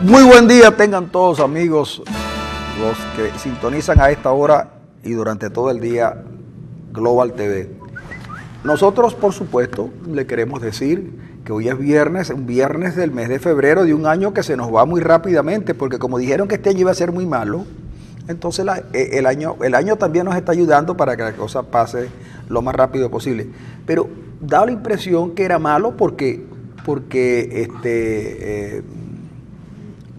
Muy buen día tengan todos amigos, los que sintonizan a esta hora y durante todo el día Global TV. Nosotros, por supuesto, le queremos decir que hoy es viernes, un viernes del mes de febrero de un año que se nos va muy rápidamente, porque como dijeron que este año iba a ser muy malo, entonces el año también nos está ayudando para que la cosa pase lo más rápido posible. Pero da la impresión que era malo porque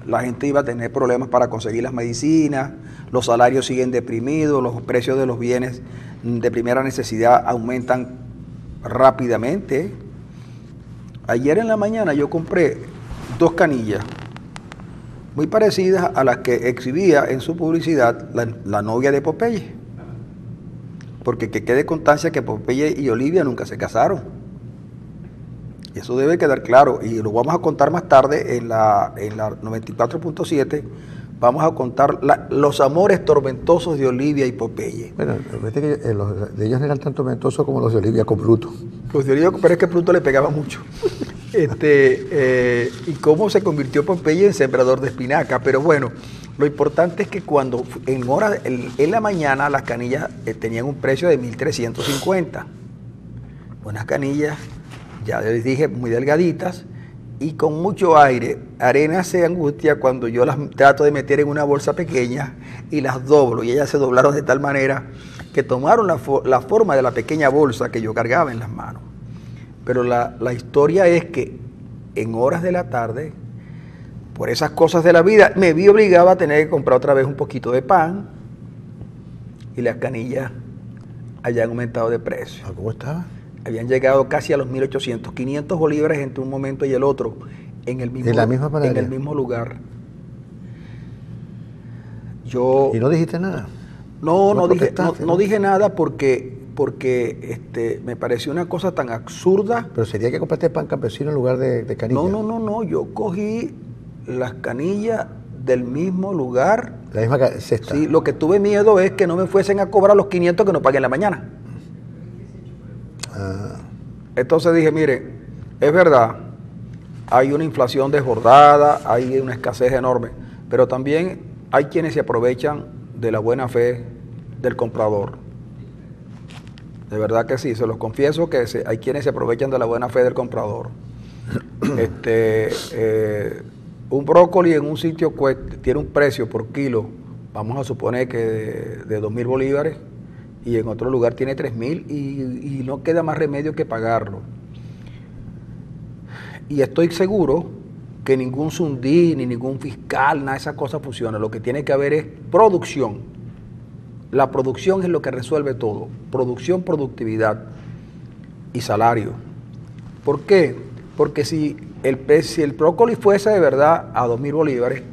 la gente iba a tener problemas para conseguir las medicinas, los salarios siguen deprimidos, los precios de los bienes de primera necesidad aumentan rápidamente. Ayer en la mañana yo compré 2 canillas muy parecidas a las que exhibía en su publicidad la novia de Popeye. Porque que quede constancia que Popeye y Olivia nunca se casaron. Y eso debe quedar claro, y lo vamos a contar más tarde en la 94.7. Vamos a contar los amores tormentosos de Olivia y Popeye. Bueno, fíjate que los de ellos no eran tan tormentosos como los de Olivia con Pluto. Los de Olivia, pero es que Pluto le pegaba mucho. Y cómo se convirtió Popeye en sembrador de espinaca. Pero bueno, lo importante es que cuando en la mañana las canillas tenían un precio de 1.350. Unas canillas, ya les dije, muy delgaditas y con mucho aire. Arena se angustia cuando yo las trato de meter en una bolsa pequeña y las doblo, y ellas se doblaron de tal manera que tomaron la forma de la pequeña bolsa que yo cargaba en las manos. Pero la historia es que en horas de la tarde, por esas cosas de la vida, me vi obligado a tener que comprar otra vez un poquito de pan, y las canillas hayan aumentado de precio. ¿Cómo estaba? Habían llegado casi a los 1.800, 500 bolívares entre un momento y el otro, en el mismo lugar. ¿Y no dijiste nada? No dije nada porque me pareció una cosa tan absurda. Pero sería que compraste pan campesino en lugar de canilla. No, yo cogí las canillas del mismo lugar. La misma cesta. Sí, lo que tuve miedo es que no me fuesen a cobrar los 500 que no pagué en la mañana. Entonces dije, mire, es verdad, hay una inflación desbordada, hay una escasez enorme, pero también hay quienes se aprovechan de la buena fe del comprador. De verdad que sí, se los confieso que hay quienes se aprovechan de la buena fe del comprador. Un brócoli en un sitio tiene un precio por kilo, vamos a suponer que de 2.000 bolívares, y en otro lugar tiene 3.000 y no queda más remedio que pagarlo. Y estoy seguro que ningún sundí, ni ningún fiscal, nada de esas cosas funciona. Lo que tiene que haber es producción. La producción es lo que resuelve todo. Producción, productividad y salario. ¿Por qué? Porque si el brócoli fuese de verdad a 2.000 bolívares,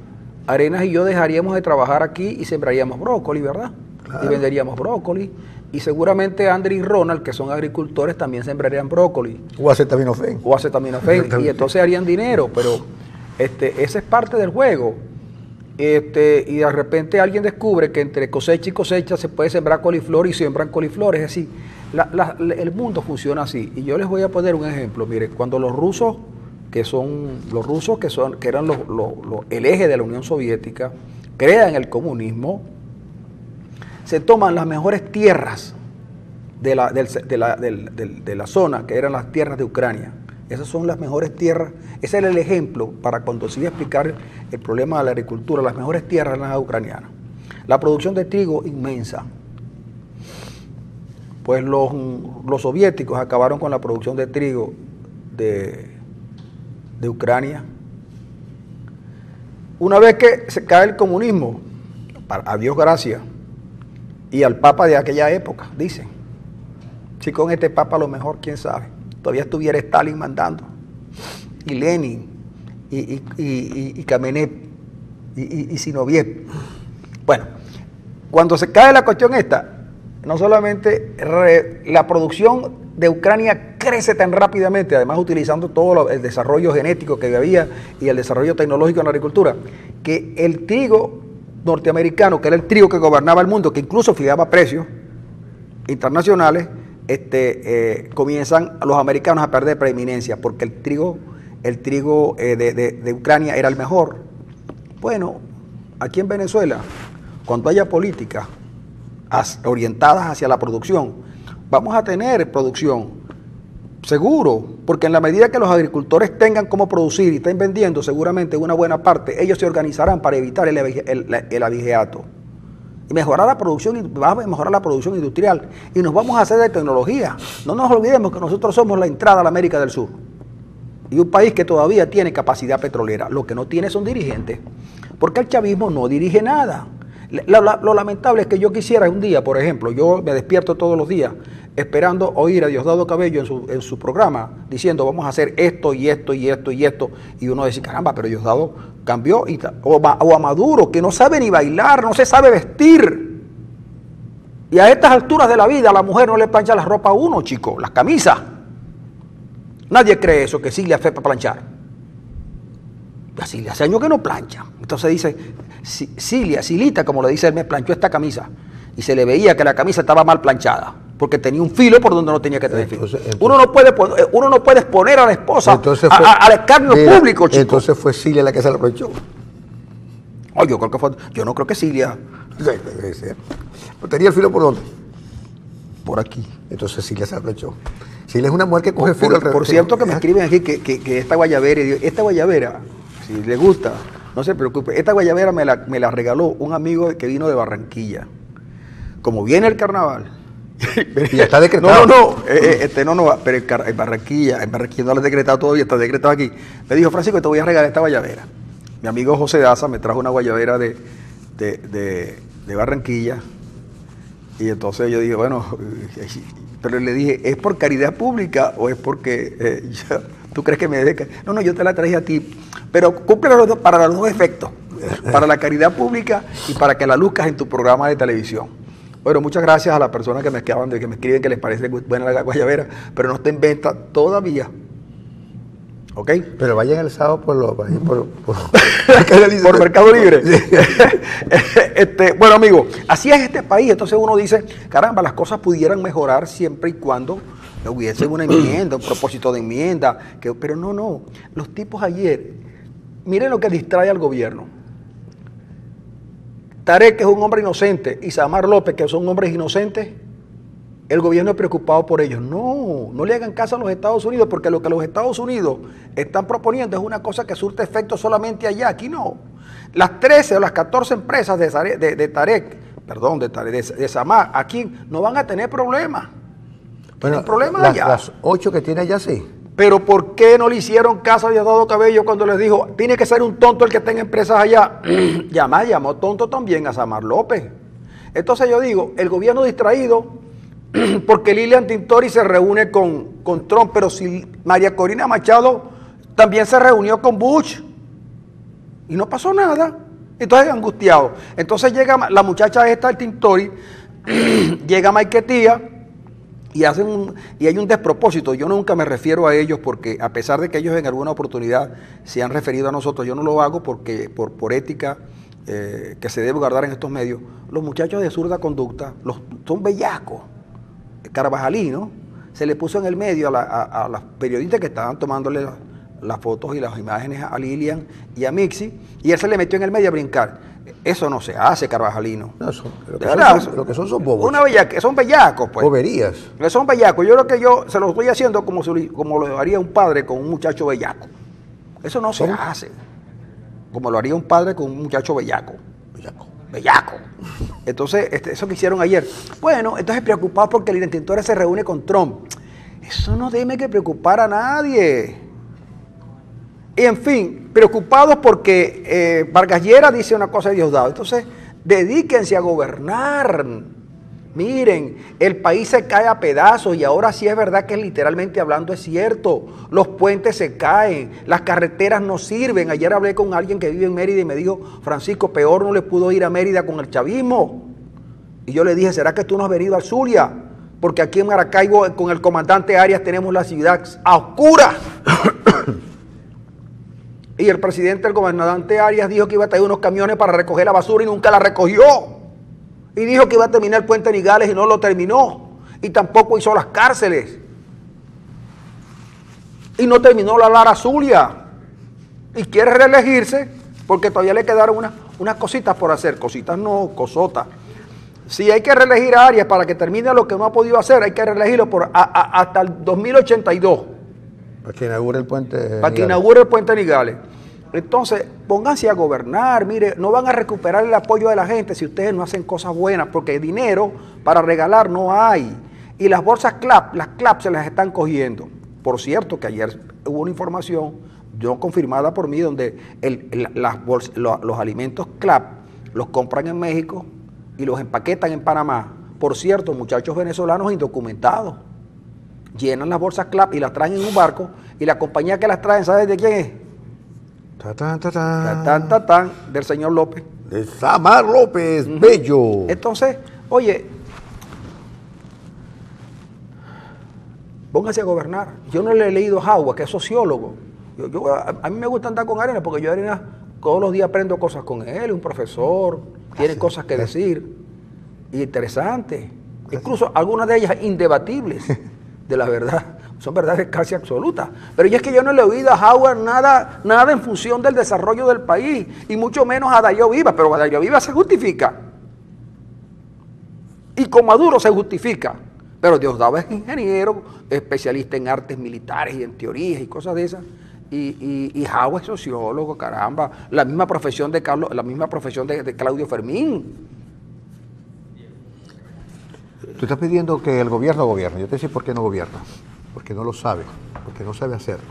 Arenas y yo dejaríamos de trabajar aquí y sembraríamos brócoli, ¿verdad? Claro. Y venderíamos brócoli. Y seguramente André y Ronald, que son agricultores, también sembrarían brócoli. O acetaminofén. Y entonces harían dinero, pero esa es parte del juego. Y de repente alguien descubre que entre cosecha y cosecha se puede sembrar coliflor y siembran coliflores. Es decir, el mundo funciona así. Y yo les voy a poner un ejemplo. Mire, cuando los rusos, que eran el eje de la Unión Soviética, crean el comunismo, se toman las mejores tierras de la zona, que eran las tierras de Ucrania. Esas son las mejores tierras. Ese era el ejemplo para cuando se iba a explicar el problema de la agricultura. Las mejores tierras eran las ucranianas. La producción de trigo inmensa. Pues los soviéticos acabaron con la producción de trigo de Ucrania. Una vez que se cae el comunismo, a Dios gracias, y al Papa de aquella época, dicen. Si con este Papa a lo mejor, quién sabe, todavía estuviera Stalin mandando, y Lenin, y Kamenev, y Zinoviev. Bueno, cuando se cae la cuestión esta, no solamente la producción de Ucrania crece tan rápidamente, además utilizando todo el desarrollo genético que había y el desarrollo tecnológico en la agricultura, que el trigo norteamericano, que era el trigo que gobernaba el mundo, que incluso fijaba precios internacionales, comienzan los americanos a perder preeminencia, porque el trigo de Ucrania era el mejor. Bueno, aquí en Venezuela, cuando haya políticas orientadas hacia la producción, vamos a tener producción. Seguro, porque en la medida que los agricultores tengan cómo producir y estén vendiendo, seguramente una buena parte, ellos se organizarán para evitar el abigeato. Y mejorar la producción, y vamos a mejorar la producción industrial. Y nos vamos a hacer de tecnología. No nos olvidemos que nosotros somos la entrada a la América del Sur. Y un país que todavía tiene capacidad petrolera. Lo que no tiene son dirigentes. Porque el chavismo no dirige nada. Lo lamentable es que yo quisiera un día, por ejemplo, yo me despierto todos los días esperando oír a Diosdado Cabello en su programa diciendo vamos a hacer esto y esto y esto y esto, y uno dice caramba, pero Diosdado cambió, o a Maduro, que no sabe ni bailar, no se sabe vestir, y a estas alturas de la vida a la mujer no le plancha la ropa a uno, chico, las camisas. Nadie cree eso, que Cilia fue para planchar. Ya Cilia hace años que no plancha. Entonces dice Cilita, como le dice él, me planchó esta camisa, y se le veía que la camisa estaba mal planchada porque tenía un filo por donde no tenía que tener filo. Uno no puede exponer a la esposa al escarnio público, chico. Entonces fue Cilia la que se la planchó. Oh, yo no creo que Cilia. ¿Tenía el filo por dónde? Por aquí. Entonces Cilia se la planchó. Cilia es una mujer que coge filo. Por cierto, que me escriben aquí que esta guayabera, si le gusta, no se preocupe, esta guayabera me la regaló un amigo que vino de Barranquilla. Como viene el carnaval. Y ya está decretado. Pero en Barranquilla no lo he decretado todavía, está decretado aquí. Me dijo, Francisco, te voy a regalar esta guayabera. Mi amigo José Daza me trajo una guayabera de Barranquilla. Y entonces yo dije, bueno, pero le dije, ¿es por caridad pública o es porque tú crees que me debe? No, yo te la traje a ti. Pero cumple para los dos efectos, para la caridad pública y para que la luzcas en tu programa de televisión. Bueno, muchas gracias a las personas que me escriben que les parece buena la guayabera, pero no está en venta todavía. ¿Ok? Pero vayan el sábado por Mercado Libre. Bueno, amigo, así es este país. Entonces uno dice, caramba, las cosas pudieran mejorar siempre y cuando hubiese una enmienda, un propósito de enmienda. Pero no. Los tipos ayer, miren lo que distrae al gobierno. Tarek, que es un hombre inocente, y Samar López, que son hombres inocentes, el gobierno es preocupado por ellos. No le hagan caso a los Estados Unidos, porque lo que los Estados Unidos están proponiendo es una cosa que surte efecto solamente allá, aquí no. Las 13 o las 14 empresas de Samar, aquí no van a tener problemas. Bueno, problemas allá. Las 8 que tiene allá sí. Pero ¿por qué no le hicieron caso a Diosdado Cabello cuando les dijo, tiene que ser un tonto el que tenga empresas allá? Llamó tonto también a Samar López. Entonces yo digo, el gobierno distraído, porque Lilian Tintori se reúne con Trump, pero si María Corina Machado también se reunió con Bush y no pasó nada. Entonces angustiado. Entonces llega la muchacha esta, el Tintori, llega Maiquetía, y hay un despropósito. Yo nunca me refiero a ellos porque, a pesar de que ellos en alguna oportunidad se han referido a nosotros, yo no lo hago porque por ética que se debe guardar en estos medios. Los muchachos de zurda conducta son bellacos. Carvajalino se le puso en el medio a las periodistas que estaban tomándole las fotos y las imágenes a Lilian y a Mixi, y él se le metió en el medio a brincar. Eso no se hace, Carvajalino. No, lo que son bobos. Son bellacos, pues. Boberías. Son bellacos. Yo creo que yo se lo estoy haciendo como lo haría un padre con un muchacho bellaco. Eso no se hace. Como lo haría un padre con un muchacho bellaco. Bellaco. Entonces, eso que hicieron ayer. Bueno, entonces preocupados porque el Tintori se reúne con Trump. Eso no debe que preocupar a nadie. Y en fin, preocupados porque Vargas Lleras dice una cosa de Diosdado. Entonces, dedíquense a gobernar. Miren, el país se cae a pedazos y ahora sí es verdad que literalmente hablando es cierto. Los puentes se caen, las carreteras no sirven. Ayer hablé con alguien que vive en Mérida y me dijo, Francisco, peor no le pudo ir a Mérida con el chavismo. Y yo le dije, ¿será que tú no has venido al Zulia? Porque aquí en Maracaibo con el comandante Arias tenemos la ciudad a oscuras. Y el presidente, el gobernador Arias, dijo que iba a traer unos camiones para recoger la basura y nunca la recogió. Y dijo que iba a terminar el puente Nigales y no lo terminó. Y tampoco hizo las cárceles. Y no terminó la Lara Zulia. Y quiere reelegirse porque todavía le quedaron unas cositas por hacer, cositas no, cosotas. Si hay que reelegir a Arias para que termine lo que no ha podido hacer, hay que reelegirlo hasta el 2082. Para que inaugure el puente. Para que inaugure el puente Nigales. Entonces, pónganse a gobernar, mire, no van a recuperar el apoyo de la gente si ustedes no hacen cosas buenas, porque dinero para regalar no hay. Y las bolsas CLAP, las CLAP se las están cogiendo. Por cierto, que ayer hubo una información, no confirmada por mí, donde los alimentos CLAP los compran en México y los empaquetan en Panamá. Por cierto, muchachos venezolanos indocumentados. Llenan las bolsas CLAP y las traen en un barco, y la compañía que las trae, ¿sabes de quién es? Del señor López. De Samar López, bello. Entonces, oye, póngase a gobernar. Yo no le he leído a Jagua, que es sociólogo. A mí me gusta andar con Arenas, porque yo Arenas todos los días aprendo cosas con él, un profesor, tiene cosas que decir, y interesantes. Incluso algunas de ellas indebatibles, de la verdad. Son verdades casi absolutas. Pero y es que yo no le he oído a Howard nada en función del desarrollo del país, y mucho menos a Darío Vivas, pero a Darío Vivas se justifica. Y con Maduro se justifica. Pero Diosdado es ingeniero, especialista en artes militares y en teorías y cosas de esas. Y Howard es sociólogo, caramba. La misma profesión de Claudio Fermín. Tú estás pidiendo que el gobierno gobierne. Yo te decía por qué no gobierna. Porque no lo sabe, porque no sabe hacerlo.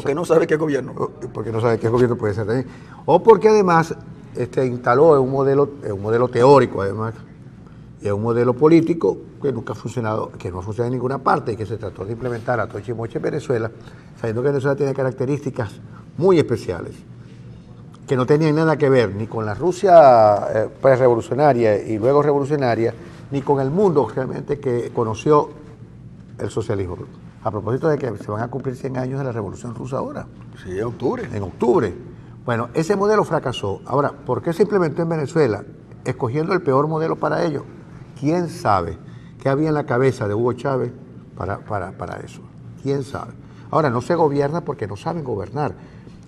Que no sabe qué gobierno. Porque no sabe qué gobierno puede ser también. O porque además instaló un modelo teórico, además, y un modelo político que nunca ha funcionado, que no ha funcionado en ninguna parte, y que se trató de implementar a toche y moche en Venezuela, sabiendo que Venezuela tiene características muy especiales, que no tenían nada que ver ni con la Rusia pre-revolucionaria y luego revolucionaria, ni con el mundo realmente que conoció el socialismo. A propósito de que se van a cumplir 100 años de la Revolución Rusa ahora. Sí, en octubre. En octubre. Bueno, ese modelo fracasó. Ahora, ¿por qué se implementó en Venezuela? Escogiendo el peor modelo para ello. ¿Quién sabe qué había en la cabeza de Hugo Chávez para eso? ¿Quién sabe? Ahora, no se gobierna porque no saben gobernar.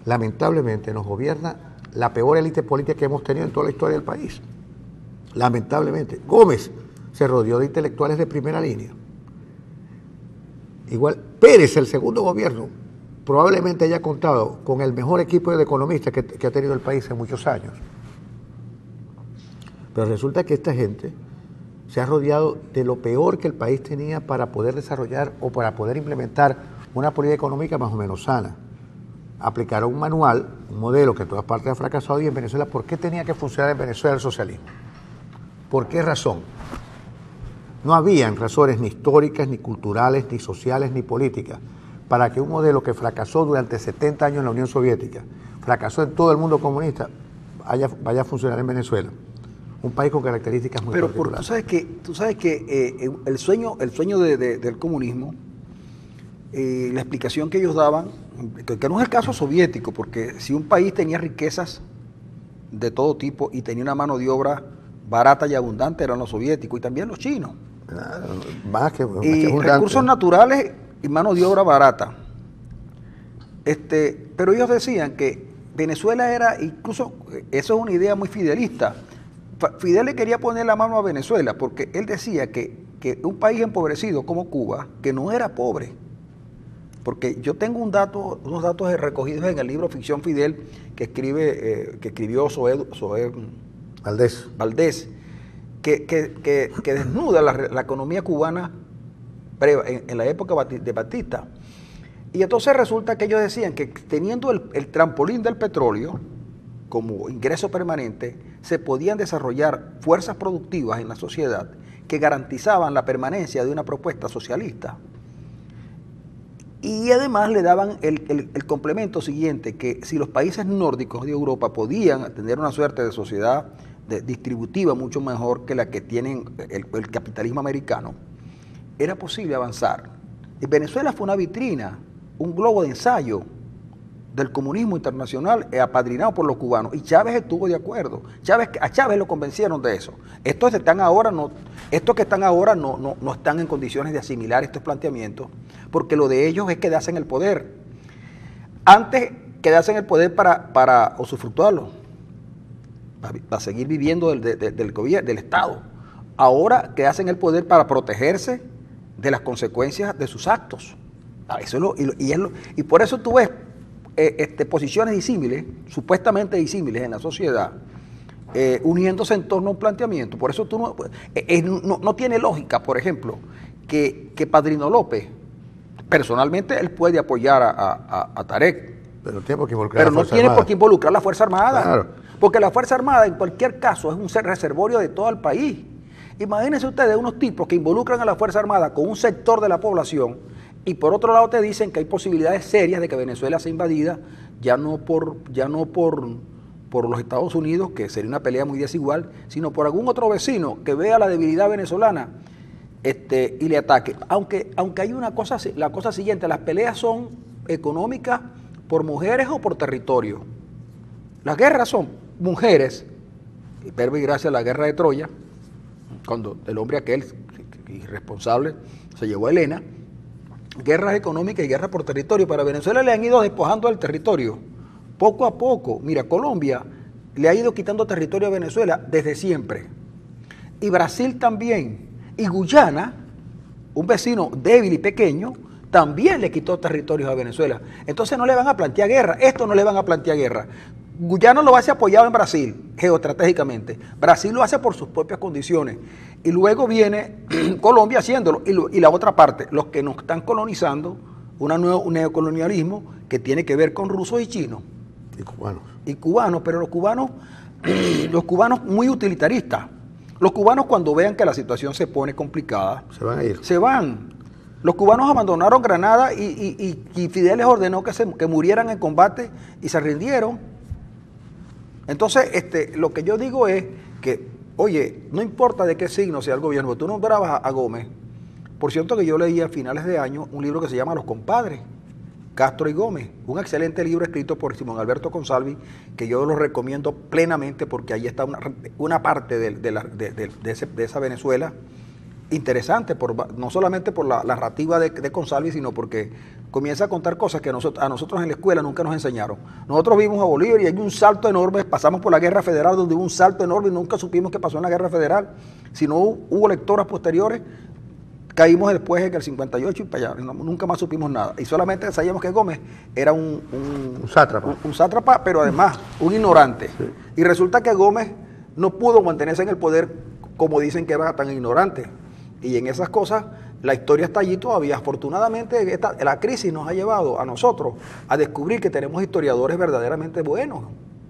Lamentablemente nos gobierna la peor élite política que hemos tenido en toda la historia del país. Lamentablemente. Gómez se rodeó de intelectuales de primera línea. Igual Pérez, el segundo gobierno, probablemente haya contado con el mejor equipo de economistas que ha tenido el país en muchos años. Pero resulta que esta gente se ha rodeado de lo peor que el país tenía para poder desarrollar o para poder implementar una política económica más o menos sana. Aplicaron un manual, un modelo que en todas partes ha fracasado, y en Venezuela, ¿por qué tenía que funcionar en Venezuela el socialismo? ¿Por qué razón? No habían razones ni históricas, ni culturales, ni sociales, ni políticas para que un modelo que fracasó durante 70 años en la Unión Soviética, fracasó en todo el mundo comunista, vaya a funcionar en Venezuela. Un país con características muy particulares. Tú sabes que el sueño del comunismo, la explicación que ellos daban, que no es el caso soviético, porque si un país tenía riquezas de todo tipo y tenía una mano de obra barata y abundante, eran los soviéticos y también los chinos. Más que recursos naturales y mano de obra barata. Pero ellos decían que Venezuela era, incluso, eso es una idea muy fidelista. Fidel le quería poner la mano a Venezuela porque él decía que un país empobrecido como Cuba, que no era pobre, porque yo tengo unos datos recogidos en el libro Ficción Fidel que escribió Zoé Valdés, que desnuda la economía cubana en la época de Batista. Y entonces resulta que ellos decían que teniendo el trampolín del petróleo como ingreso permanente, se podían desarrollar fuerzas productivas en la sociedad que garantizaban la permanencia de una propuesta socialista. Y además le daban el complemento siguiente, que si los países nórdicos de Europa podían tener una suerte de sociedad distributiva mucho mejor que la que tienen el capitalismo americano, era posible avanzar. Y Venezuela fue una vitrina, un globo de ensayo del comunismo internacional apadrinado por los cubanos, y Chávez estuvo de acuerdo. A Chávez lo convencieron de eso. Estos que están ahora no están en condiciones de asimilar estos planteamientos, porque lo de ellos es quedarse en el poder. Antes quedarse en el poder para usufructuarlo, para seguir viviendo del gobierno, del Estado. Ahora quedarse en el poder para protegerse de las consecuencias de sus actos. Eso y por eso tú ves posiciones disímiles, supuestamente disímiles en la sociedad, uniéndose en torno a un planteamiento. Por eso tú no tiene lógica, por ejemplo, que Padrino López, personalmente, él puede apoyar a Tarek. Pero no tiene por qué involucrar por qué involucrar la Fuerza Armada. Claro. Porque la Fuerza Armada, en cualquier caso, es un reservorio de todo el país. Imagínense ustedes unos tipos que involucran a la Fuerza Armada con un sector de la población y por otro lado te dicen que hay posibilidades serias de que Venezuela sea invadida, ya no por los Estados Unidos, que sería una pelea muy desigual, sino por algún otro vecino que vea la debilidad venezolana y le ataque. Aunque hay una cosa, la cosa siguiente, las peleas son económicas por mujeres o por territorio. Las guerras son mujeres, y verbo y gracia la guerra de Troya, cuando el hombre aquel irresponsable se llevó a Helena, guerras económicas y guerras por territorio. Para Venezuela le han ido despojando del territorio, poco a poco. Mira, Colombia le ha ido quitando territorio a Venezuela desde siempre. Y Brasil también. Y Guyana, un vecino débil y pequeño, también le quitó territorios a Venezuela. Entonces no le van a plantear guerra, esto no le van a plantear guerra. Guyana lo hace apoyado en Brasil, geoestratégicamente. Brasil lo hace por sus propias condiciones. Y luego viene Colombia haciéndolo. Y la otra parte, los que nos están colonizando, un neocolonialismo que tiene que ver con rusos y chinos. Y cubanos, pero los cubanos muy utilitaristas. Los cubanos cuando vean que la situación se pone complicada, se van a ir. Se van. Los cubanos abandonaron Granada y Fidel les ordenó que murieran en combate y se rindieron. Entonces, lo que yo digo es que, oye, no importa de qué signo sea el gobierno, tú nombrabas a Gómez. Por cierto que yo leí a finales de año un libro que se llama Los Compadres, Castro y Gómez, un excelente libro escrito por Simón Alberto Consalvi, que yo lo recomiendo plenamente porque ahí está una parte de esa Venezuela interesante, no solamente por la narrativa de Consalvi, sino porque comienza a contar cosas que a nosotros en la escuela nunca nos enseñaron. Nosotros vimos a Bolívar y hay un salto enorme, pasamos por la Guerra Federal donde hubo un salto enorme y nunca supimos qué pasó en la Guerra Federal. Si no hubo lectoras posteriores, caímos después en el 58 y para allá, nunca más supimos nada. Y solamente sabíamos que Gómez era un sátrapa. Un sátrapa, pero además un ignorante. Sí. Y resulta que Gómez no pudo mantenerse en el poder como dicen que era tan ignorante. Y en esas cosas, la historia está allí todavía. Afortunadamente, la crisis nos ha llevado a nosotros a descubrir que tenemos historiadores verdaderamente buenos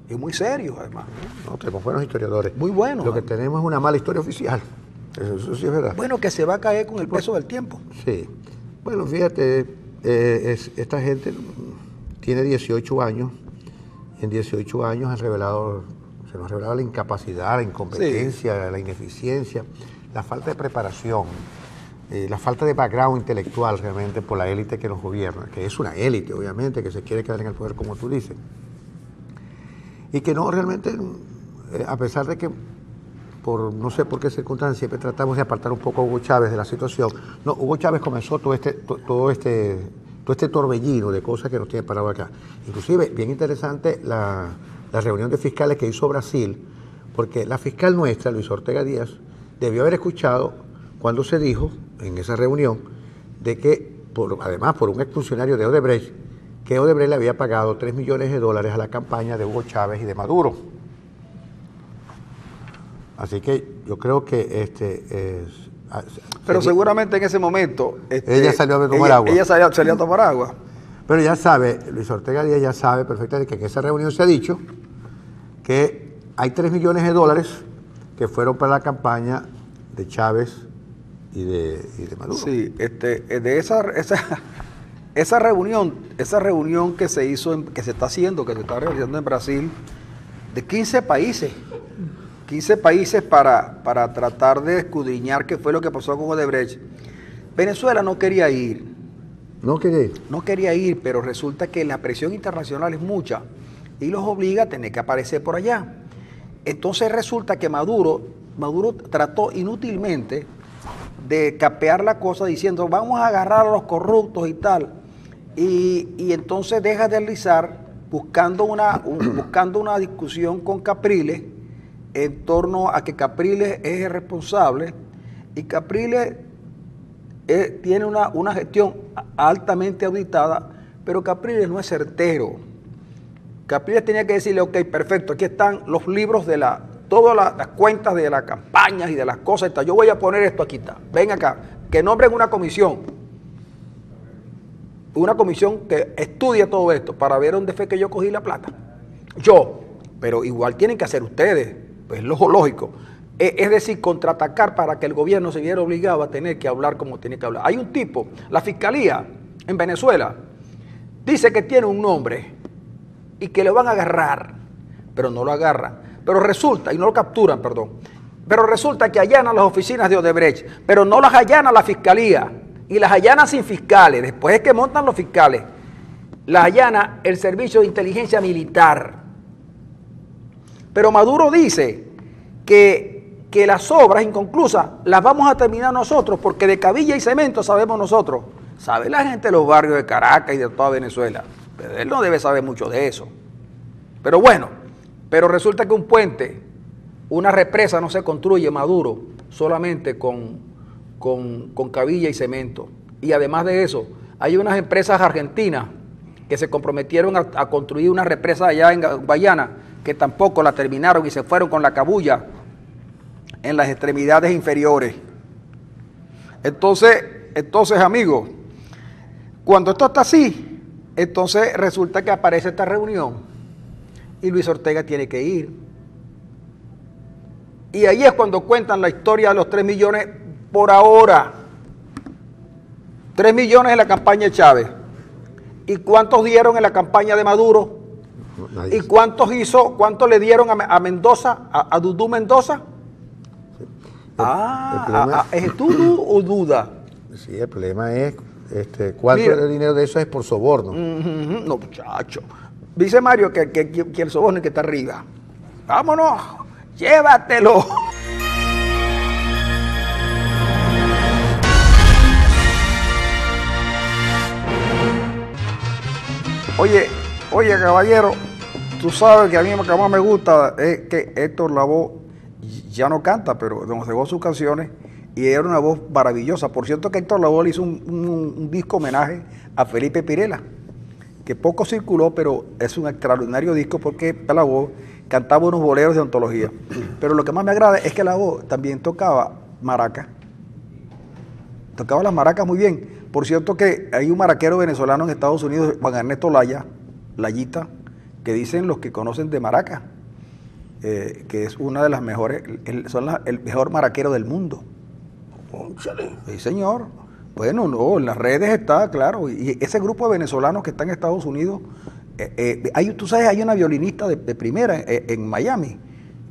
y muy serios, además. No, tenemos buenos historiadores. Muy buenos. Lo que tenemos es una mala historia oficial. Eso sí es verdad. Bueno, que se va a caer con el peso del tiempo. Sí. Bueno, fíjate, esta gente tiene 18 años. En 18 años se nos ha revelado la incapacidad, la incompetencia, la ineficiencia, la falta de preparación, la falta de background intelectual realmente por la élite que nos gobierna, que es una élite, obviamente, que se quiere quedar en el poder, como tú dices. Y que no realmente, a pesar de que por no sé por qué circunstancias siempre tratamos de apartar un poco a Hugo Chávez de la situación. No, Hugo Chávez comenzó todo este torbellino de cosas que nos tiene parado acá. Inclusive, bien interesante la reunión de fiscales que hizo Brasil, porque la fiscal nuestra, Luis Ortega Díaz, debió haber escuchado cuando se dijo en esa reunión de que, además por un exfuncionario de Odebrecht, que Odebrecht le había pagado $3 millones a la campaña de Hugo Chávez y de Maduro. Así que yo creo que pero seguramente en ese momento ella salió a tomar agua. Ella salió a tomar agua. Pero ya sabe, Luis Ortega Díaz ya sabe perfectamente que en esa reunión se ha dicho que hay $3 millones que fueron para la campaña de Chávez y de Maduro. Sí, de esa reunión que se hizo, que se está realizando en Brasil, de 15 países para tratar de escudriñar qué fue lo que pasó con Odebrecht. Venezuela no quería ir. No quería ir. No quería ir, pero resulta que la presión internacional es mucha y los obliga a tener que aparecer por allá. Entonces resulta que Maduro trató inútilmente de capear la cosa diciendo vamos a agarrar a los corruptos y tal. Y entonces deja de deslizar buscando una discusión con Capriles en torno a que Capriles es el responsable y Capriles tiene una gestión altamente auditada, pero Capriles no es certero. Capriles tenía que decirle, ok, perfecto, aquí están los libros de todas las cuentas de las campañas y de las cosas, yo voy a poner esto aquí, está. Ven acá, que nombren una comisión que estudie todo esto para ver dónde fue que yo cogí la plata. Pero igual tienen que hacer ustedes, pues es lo lógico. Es decir, contraatacar para que el gobierno se viera obligado a tener que hablar como tiene que hablar. Hay un tipo, la fiscalía en Venezuela, dice que tiene un nombre y que lo van a agarrar, pero no lo agarran. Pero resulta, y no lo capturan, perdón, pero resulta que allanan las oficinas de Odebrecht, pero no las allana la fiscalía, y las allana sin fiscales. Después es que montan los fiscales, las allana el Servicio de Inteligencia Militar. Pero Maduro dice que las obras inconclusas las vamos a terminar nosotros, porque de cabilla y cemento sabemos nosotros. Sabe la gente de los barrios de Caracas y de toda Venezuela, pero él no debe saber mucho de eso. Pero bueno, pero resulta que un puente, una represa no se construye, Maduro, solamente con cabilla y cemento. Y además de eso, hay unas empresas argentinas que se comprometieron a construir una represa allá en Guayana, que tampoco la terminaron y se fueron con la cabulla en las extremidades inferiores. Entonces, amigos, cuando esto está así, entonces resulta que aparece esta reunión y Luis Ortega tiene que ir. Y ahí es cuando cuentan la historia de los 3 millones por ahora. 3 millones en la campaña de Chávez. ¿Y cuántos dieron en la campaña de Maduro? ¿Y cuántos le dieron a Mendoza, a Dudú Mendoza? ¿Es Dudú o Duda? Sí, el problema es cuánto del dinero de eso es por soborno. No, muchacho. Dice Mario que el soborno es que está arriba. Vámonos, llévatelo. Oye, caballero, tú sabes que a mí lo que más me gusta es que Héctor Lavoe ya no canta, pero nos dejó sus canciones y era una voz maravillosa. Por cierto que Héctor Lavoe le hizo un disco homenaje a Felipe Pirela, que poco circuló, pero es un extraordinario disco porque Lavoe cantaba unos boleros de antología. Pero lo que más me agrada es que Lavoe también tocaba maraca. Tocaba las maracas muy bien. Por cierto que hay un maraquero venezolano en Estados Unidos, Juan Ernesto Layita, que dicen los que conocen de maraca, que es una de las mejores, el mejor maraquero del mundo. Sí, señor. Bueno, no, en las redes está, claro, y ese grupo de venezolanos que está en Estados Unidos, tú sabes, hay una violinista de primera en Miami,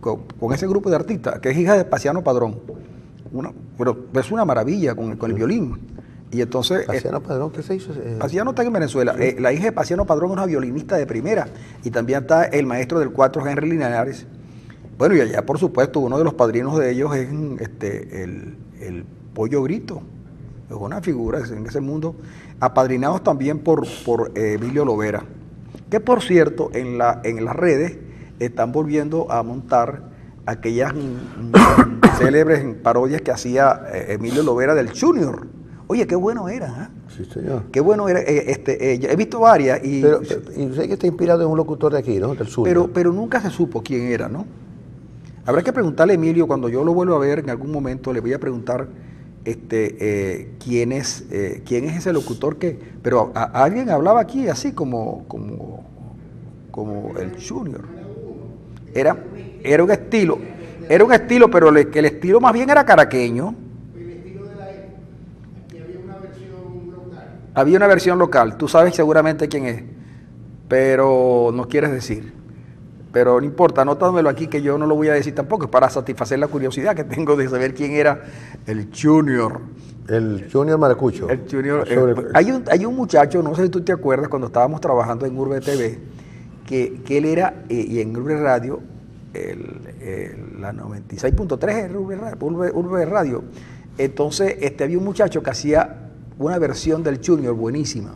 con ese grupo de artistas, que es hija de Paciano Padrón. Pero es una maravilla con el violín. Y entonces, Paciano Padrón, ¿qué se hizo? Paciano está en Venezuela. Sí. La hija de Paciano Padrón es una violinista de primera. Y también está el maestro del cuatro, Henry Linares. Bueno, y allá, por supuesto, uno de los padrinos de ellos es el Pollo Brito. Es una figura en ese mundo. Apadrinados también por Emilio Lovera. Que, por cierto, en las redes están volviendo a montar aquellas célebres parodias que hacía Emilio Lovera del Junior. Oye, qué bueno era, ¿eh? Sí, señor. Qué bueno era. He visto varias. Y sé que está inspirado en un locutor de aquí, ¿no? Del sur. Pero nunca se supo quién era, ¿no? Habrá que preguntarle a Emilio, cuando yo lo vuelva a ver en algún momento, le voy a preguntar quién es ese locutor que. Pero alguien hablaba aquí así como el Junior. Era un estilo, pero que el estilo más bien era caraqueño. Había una versión local, tú sabes seguramente quién es, pero no quieres decir. Pero no importa, anótamelo aquí que yo no lo voy a decir tampoco, es para satisfacer la curiosidad que tengo de saber quién era el Junior. El Junior Maracucho. El Junior. Hay un muchacho, no sé si tú te acuerdas, cuando estábamos trabajando en Urbe TV, que él era, y en Urbe Radio, la 96.3 es Urbe Radio. Entonces había un muchacho que hacía una versión del Junior buenísima.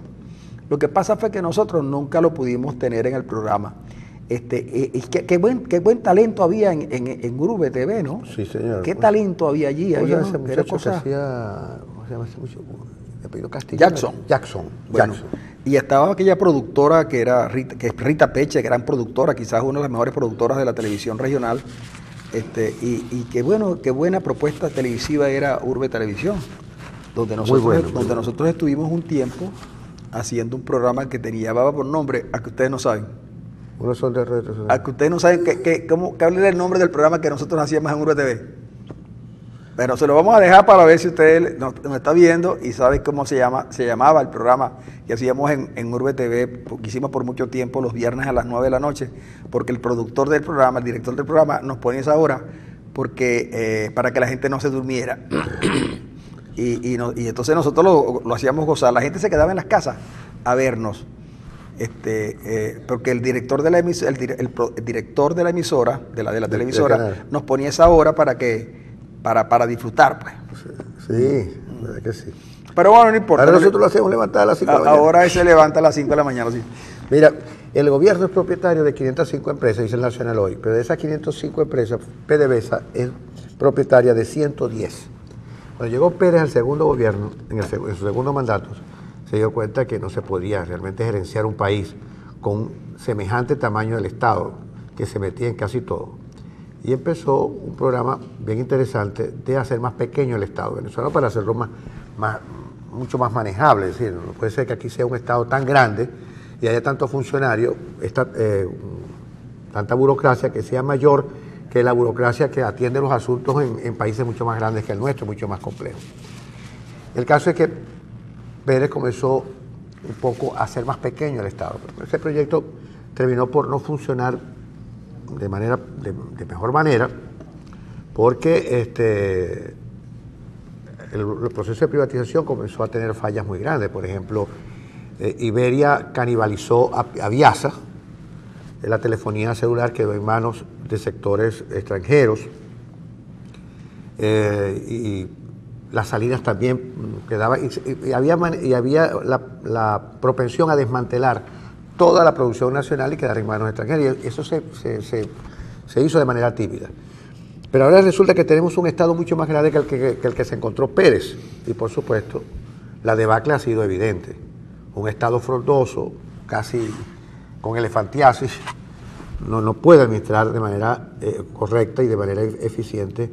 Lo que pasa fue que nosotros nunca lo pudimos tener en el programa. Qué buen talento había en Urbe TV, ¿no? Sí, señor. Qué talento había allí. ¿Cómo se Había, llama ese ¿no? muchacho Cosa... que hacía, ¿cómo se llama ese muchacho? De apellido Castillo. Jackson. Bueno, y estaba aquella productora que era Rita Peche, gran productora, quizás una de las mejores productoras de la televisión regional. Y qué buena propuesta televisiva era Urbe Televisión, donde nosotros estuvimos un tiempo haciendo un programa que llevaba por nombre, a que ustedes no saben. Unos son de redes sociales. A que ustedes no saben que era el nombre del programa que nosotros hacíamos en Urbe TV. Pero se lo vamos a dejar para ver si usted nos está viendo y sabe cómo se llamaba el programa que hacíamos en Urbe TV, que hicimos por mucho tiempo los viernes a las 9 de la noche, porque el productor del programa, el director del programa, nos ponía esa hora porque para que la gente no se durmiera. y entonces nosotros lo hacíamos gozar. La gente se quedaba en las casas a vernos. Porque el director de la emisora, el director de la emisora, de la televisora, nos ponía esa hora para disfrutar, pues. Sí, verdad que sí. Pero bueno, no importa. Ahora nosotros lo hacemos levantar a las 5 de la mañana. Ahora él se levanta a las 5 de la mañana, sí. Mira, el gobierno es propietario de 505 empresas, dice el Nacional hoy, pero de esas 505 empresas, PDVSA es propietaria de 110. Cuando llegó Pérez al segundo gobierno, en su segundo mandato, se dio cuenta que no se podía realmente gerenciar un país con semejante tamaño del Estado, que se metía en casi todo. Y empezó un programa bien interesante de hacer más pequeño el Estado venezolano para hacerlo mucho más manejable. Es decir, no puede ser que aquí sea un Estado tan grande y haya tantos funcionarios, tanta burocracia que sea mayor que la burocracia que atiende los asuntos en países mucho más grandes que el nuestro, mucho más complejos. El caso es que Pérez comenzó un poco a hacer más pequeño el Estado. Pero ese proyecto terminó por no funcionar de mejor manera, porque el proceso de privatización comenzó a tener fallas muy grandes. Por ejemplo, Iberia canibalizó a Viasa, la telefonía celular quedó en manos de sectores extranjeros, y las salidas también quedaban, y había la propensión a desmantelar toda la producción nacional y quedar en manos extranjeras, y eso se hizo de manera tímida. Pero ahora resulta que tenemos un Estado mucho más grande que el que se encontró Pérez, y por supuesto la debacle ha sido evidente. Un Estado frondoso, casi con elefantiasis, no puede administrar de manera correcta y de manera eficiente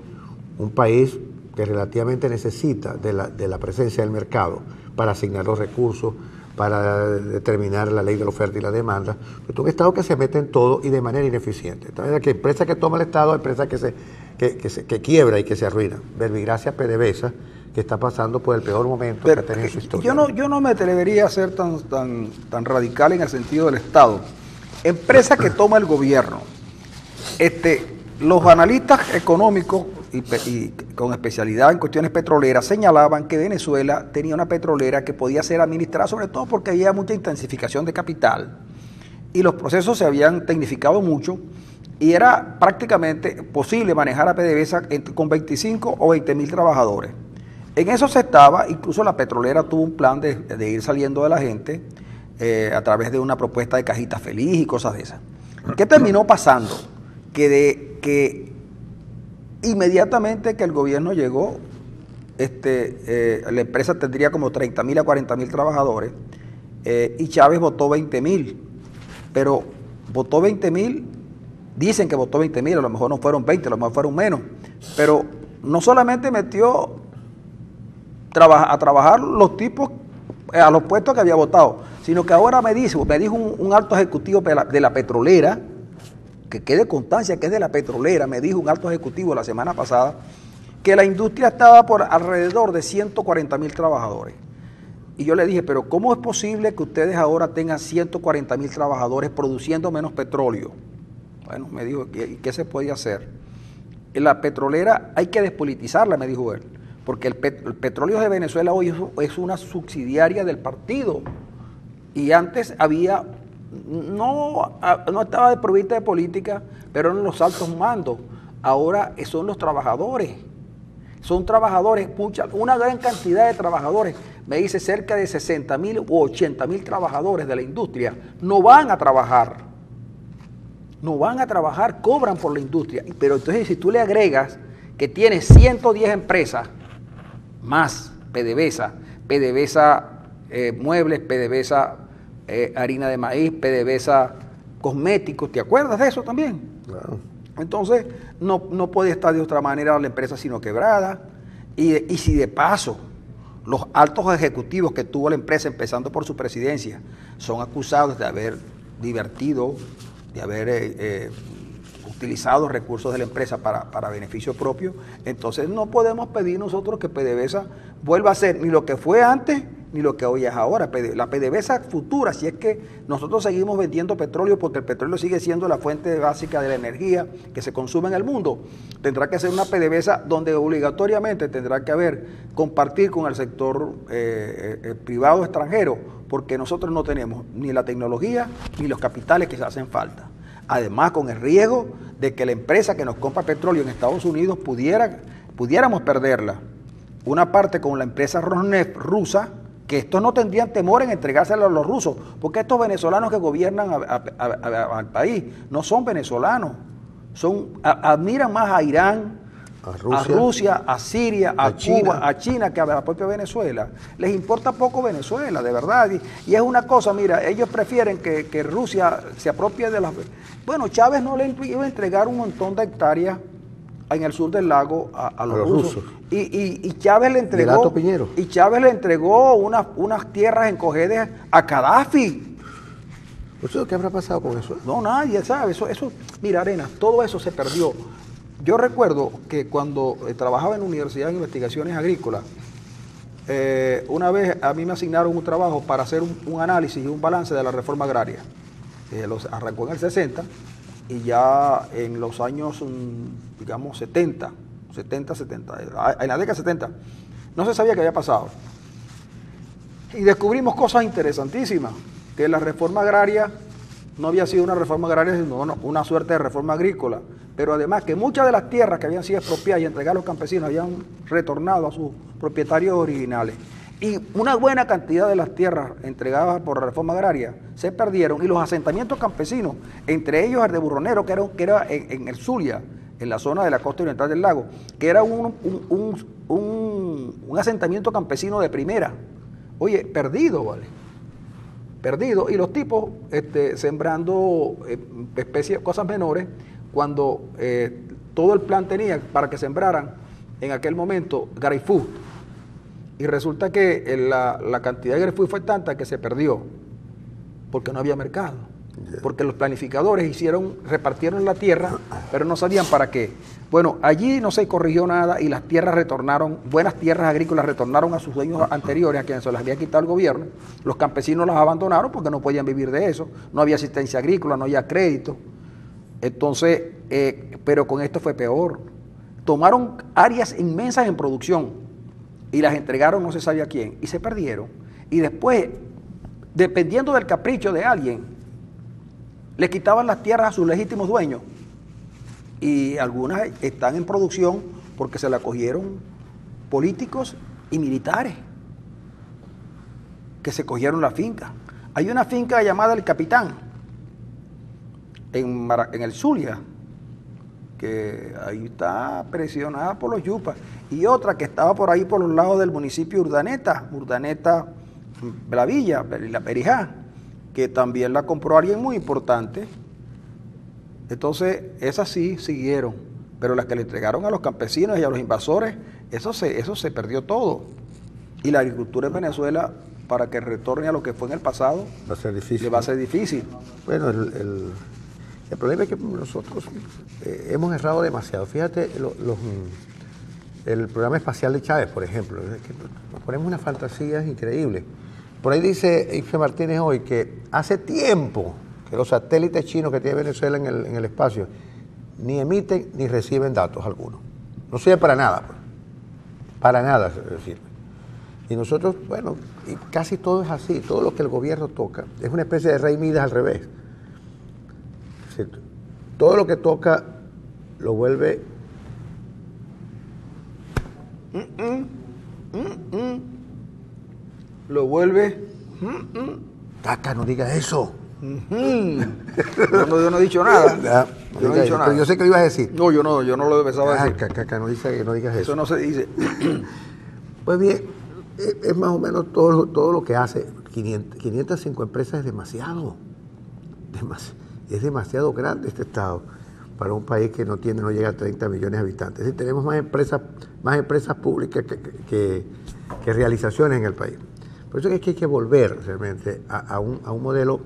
un país que relativamente necesita de la presencia del mercado para asignar los recursos, para determinar la ley de la oferta y la demanda. Es un Estado que se mete en todo y de manera ineficiente. Entonces, que empresa que toma el Estado, empresa que quiebra y que se arruina. Verbigracia PDVSA, que está pasando por el peor momento que ha tenido en su historia. Yo no me atrevería a ser tan radical en el sentido del Estado. Empresa que toma el gobierno. Los analistas económicos y con especialidad en cuestiones petroleras señalaban que Venezuela tenía una petrolera que podía ser administrada, sobre todo porque había mucha intensificación de capital y los procesos se habían tecnificado mucho y era prácticamente posible manejar a PDVSA con 25 o 20 mil trabajadores. En eso se estaba, incluso la petrolera tuvo un plan de ir saliendo de la gente a través de una propuesta de cajita feliz y cosas de esas. ¿Qué terminó pasando? Que inmediatamente que el gobierno llegó, la empresa tendría como 30 mil a 40 mil trabajadores y Chávez votó 20 mil, pero votó 20 mil, dicen que votó 20 mil, a lo mejor no fueron 20, a lo mejor fueron menos, pero no solamente metió a trabajar los tipos a los puestos que había votado, sino que ahora me dijo un alto ejecutivo de la petrolera, que quede constancia que es de la petrolera, me dijo un alto ejecutivo la semana pasada, que la industria estaba por alrededor de 140 mil trabajadores. Y yo le dije, pero ¿cómo es posible que ustedes ahora tengan 140 mil trabajadores produciendo menos petróleo? Bueno, me dijo, ¿qué se podía hacer? La petrolera hay que despolitizarla, me dijo él, porque el petróleo de Venezuela hoy es una subsidiaria del partido. Y antes había... No estaba desprovista de política, pero eran los altos mandos. Ahora son los trabajadores. Son trabajadores, una gran cantidad de trabajadores. me dice cerca de 60.000 u 80.000 trabajadores de la industria no van a trabajar. No van a trabajar, cobran por la industria. Pero entonces si tú le agregas que tiene 110 empresas más PDVSA, muebles, PDVSA harina de maíz, PDVSA cosméticos, ¿te acuerdas de eso también? Claro. Entonces no puede estar de otra manera la empresa sino quebrada. Y si de paso los altos ejecutivos que tuvo la empresa, empezando por su presidencia, son acusados de haber divertido, de haber utilizado recursos de la empresa para beneficio propio, entonces no podemos pedir nosotros que PDVSA vuelva a ser ni lo que fue antes ni lo que hoy es ahora. La PDVSA futura, si es que nosotros seguimos vendiendo petróleo, porque el petróleo sigue siendo la fuente básica de la energía que se consume en el mundo, tendrá que ser una PDVSA donde obligatoriamente tendrá que compartir con el sector privado extranjero, porque nosotros no tenemos ni la tecnología ni los capitales que se hacen falta. Además, con el riesgo de que la empresa que nos compra petróleo en Estados Unidos pudiéramos perderla. Una parte con la empresa Rosneft rusa, que estos no tendrían temor en entregárselo a los rusos, porque estos venezolanos que gobiernan al país no son venezolanos, admiran más a Irán, a Rusia, a Siria, a Cuba, China. A China, que a la propia Venezuela. Les importa poco Venezuela, de verdad. Y es una cosa, mira, ellos prefieren que Rusia se apropie de las... Bueno, Chávez no le iba a entregar un montón de hectáreas en el sur del lago a los rusos. Y Chávez le entregó... Y Chávez le entregó unas tierras en Cojedes a Gaddafi. ¿Qué habrá pasado con eso? No, nadie sabe. Eso, mira, Arenas, todo eso se perdió. Yo recuerdo que cuando trabajaba en la Universidad de Investigaciones Agrícolas, una vez a mí me asignaron un trabajo para hacer un análisis y un balance de la reforma agraria. Arrancó en el 60 y ya en los años, digamos, 70, en la década 70, no se sabía qué había pasado. Y descubrimos cosas interesantísimas, que la reforma agraria no había sido una reforma agraria, sino una suerte de reforma agrícola, pero además que muchas de las tierras que habían sido expropiadas y entregadas a los campesinos habían retornado a sus propietarios originales. Y una buena cantidad de las tierras entregadas por la reforma agraria se perdieron, y los asentamientos campesinos, entre ellos el de Burronero, que era en el Zulia, en la zona de la costa oriental del lago, que era un asentamiento campesino de primera. Oye, perdido, ¿vale? Perdido, y los tipos sembrando especies, cosas menores, cuando todo el plan tenía para que sembraran en aquel momento grapefruit. Y resulta que la cantidad de grapefruit fue tanta que se perdió, porque no había mercado. Porque los planificadores repartieron la tierra, pero no sabían para qué. Bueno, allí no se corrigió nada y las tierras retornaron, buenas tierras agrícolas retornaron a sus dueños anteriores, a quienes se las había quitado el gobierno. Los campesinos las abandonaron porque no podían vivir de eso, no había asistencia agrícola, no había crédito. Entonces, pero con esto fue peor. Tomaron áreas inmensas en producción y las entregaron no se sabía a quién, y se perdieron. Y después, dependiendo del capricho de alguien, le quitaban las tierras a sus legítimos dueños, y algunas están en producción porque se la cogieron políticos y militares que se cogieron la finca. Hay una finca llamada El Capitán en el Zulia, que ahí está presionada por los yupas, y otra que estaba por ahí por los lados del municipio Urdaneta, la Villa, la Perijá, que también la compró alguien muy importante. Entonces, esas sí siguieron, pero las que le entregaron a los campesinos y a los invasores, eso se perdió todo. Y la agricultura en Venezuela, para que retorne a lo que fue en el pasado, va a ser difícil. Le va a ser difícil. Bueno, el problema es que nosotros hemos errado demasiado. Fíjate, el programa espacial de Chávez, por ejemplo, es que nos ponemos unas fantasías increíbles. Por ahí dice Ife Martínez hoy que hace tiempo que los satélites chinos que tiene Venezuela en el espacio ni emiten ni reciben datos algunos. No sirve para nada, pues. Para nada sirve. Y nosotros, bueno, y casi todo es así, todo lo que el gobierno toca es una especie de Rey Midas al revés. Es decir, todo lo que toca lo vuelve lo vuelve... Taca, no digas eso. Yo no he dicho nada. Yo no he dicho nada. Yo sé que lo ibas a decir. No, yo no lo empezaba a decir. Caca, no digas eso. Eso no se dice. Pues bien, es más o menos todo lo que hace. 505 empresas es demasiado. Es demasiado grande este Estado para un país que no llega a 30 millones de habitantes. Es decir, tenemos más empresas públicas que realizaciones en el país. Por eso es que hay que volver realmente a un modelo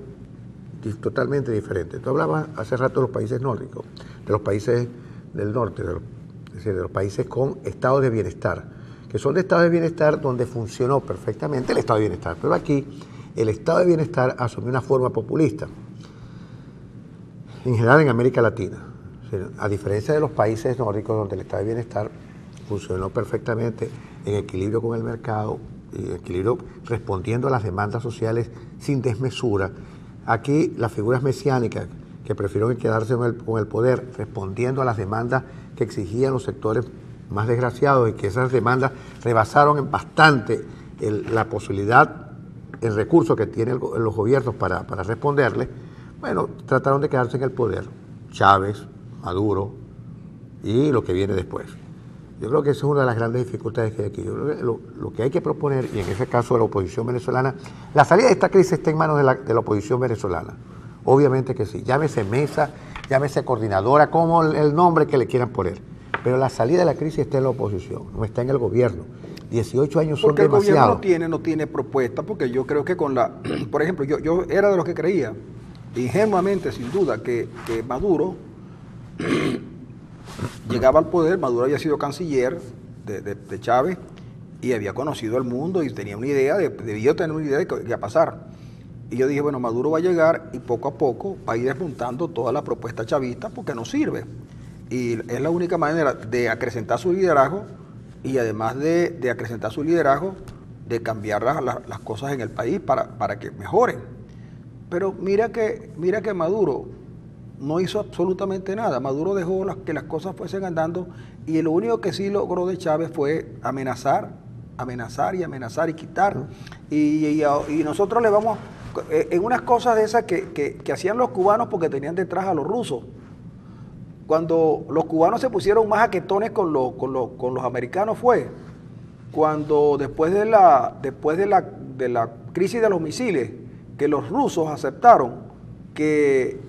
totalmente diferente. Tú hablabas hace rato de los países nórdicos, de los países del norte, es decir, de los países con estados de bienestar, que son de estados de bienestar donde funcionó perfectamente el estado de bienestar. Pero aquí el estado de bienestar asumió una forma populista, en general en América Latina. A diferencia de los países nórdicos donde el estado de bienestar funcionó perfectamente en equilibrio con el mercado, en equilibrio respondiendo a las demandas sociales sin desmesura. Aquí las figuras mesiánicas que prefirieron quedarse con el poder respondiendo a las demandas que exigían los sectores más desgraciados y que esas demandas rebasaron en bastante la posibilidad, el recurso que tienen los gobiernos para responderle. Bueno, trataron de quedarse en el poder. Chávez, Maduro y lo que viene después. Yo creo que esa es una de las grandes dificultades que hay aquí. Yo creo que lo que hay que proponer, y en ese caso de la oposición venezolana, la salida de esta crisis está en manos de la oposición venezolana. Obviamente que sí. Llámese mesa, llámese coordinadora, como el nombre que le quieran poner. Pero la salida de la crisis está en la oposición, no está en el gobierno. 18 años son demasiado. Porque el gobierno no tiene propuesta, porque yo creo que con la... Por ejemplo, yo era de los que creía, ingenuamente, sin duda, que Maduro... llegaba al poder. Maduro había sido canciller de Chávez y había conocido el mundo y tenía una idea, debió tener una idea de qué iba a pasar. Y yo dije, bueno, Maduro va a llegar y poco a poco va a ir desmontando toda la propuesta chavista porque no sirve. Y es la única manera de acrecentar su liderazgo y además de acrecentar su liderazgo, de cambiar las cosas en el país para que mejoren. Pero mira que Maduro no hizo absolutamente nada. Maduro dejó que las cosas fuesen andando y lo único que sí logró de Chávez fue amenazar y quitar. Y nosotros le vamos, en unas cosas de esas que hacían los cubanos porque tenían detrás a los rusos. Cuando los cubanos se pusieron más jaquetones con los americanos fue cuando después de la crisis de los misiles, que los rusos aceptaron que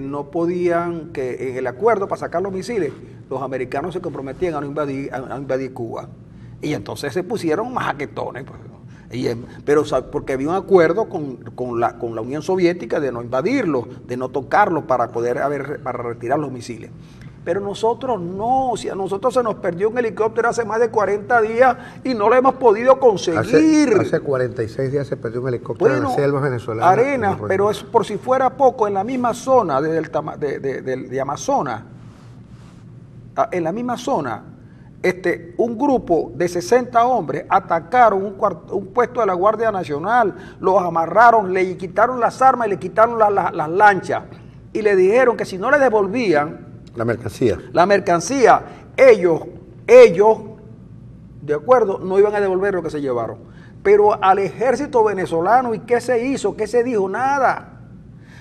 no podían, que en el acuerdo para sacar los misiles, los americanos se comprometían a no invadir Cuba. Y entonces se pusieron más jaquetones. Pero porque había un acuerdo con la Unión Soviética de no invadirlos, de no tocarlos para retirar los misiles. Pero nosotros no, si a nosotros se nos perdió un helicóptero hace más de 40 días y no lo hemos podido conseguir. Hace 46 días se perdió un helicóptero en las selvas venezolanas. Arenas, pero es por si fuera poco, en la misma zona de Amazonas, en la misma zona, un grupo de 60 hombres atacaron un puesto de la Guardia Nacional, los amarraron, le quitaron las armas y le quitaron las lanchas y le dijeron que si no le devolvían la mercancía, ellos, de acuerdo, no iban a devolver lo que se llevaron. Pero al ejército venezolano, ¿y qué se hizo? ¿Qué se dijo? Nada.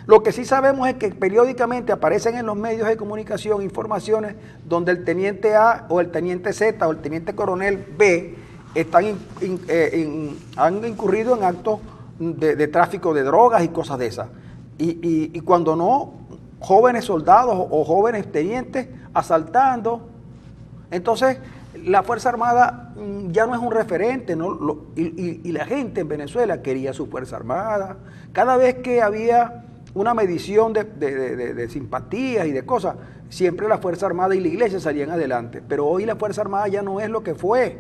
Lo que sí sabemos es que periódicamente aparecen en los medios de comunicación informaciones donde el teniente A o el teniente Z o el teniente coronel B han incurrido en actos de tráfico de drogas y cosas de esas. Y cuando no, jóvenes soldados o jóvenes tenientes asaltando. Entonces, la Fuerza Armada ya no es un referente, ¿no? Y la gente en Venezuela quería su Fuerza Armada. Cada vez que había una medición de simpatías y de cosas, siempre la Fuerza Armada y la Iglesia salían adelante. Pero hoy la Fuerza Armada ya no es lo que fue.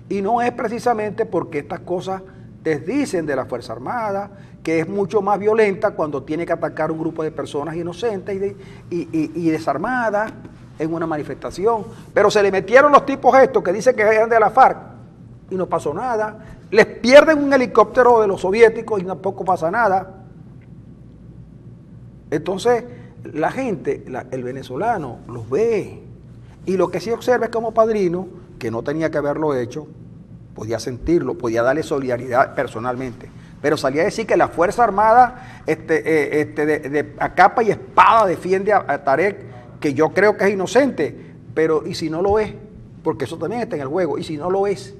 Y no es precisamente porque estas cosas desdicen de la Fuerza Armada, que es mucho más violenta cuando tiene que atacar un grupo de personas inocentes y desarmadas en una manifestación. Pero se le metieron los tipos estos que dicen que eran de la FARC y no pasó nada. Les pierden un helicóptero de los soviéticos y tampoco pasa nada. Entonces, la gente, el venezolano, los ve. Y lo que sí observa es como Padrino, que no tenía que haberlo hecho, podía sentirlo, podía darle solidaridad personalmente, pero salía a decir que la Fuerza Armada a capa y espada defiende a Tarek, que yo creo que es inocente, pero ¿y si no lo es? Porque eso también está en el juego, ¿y si no lo es?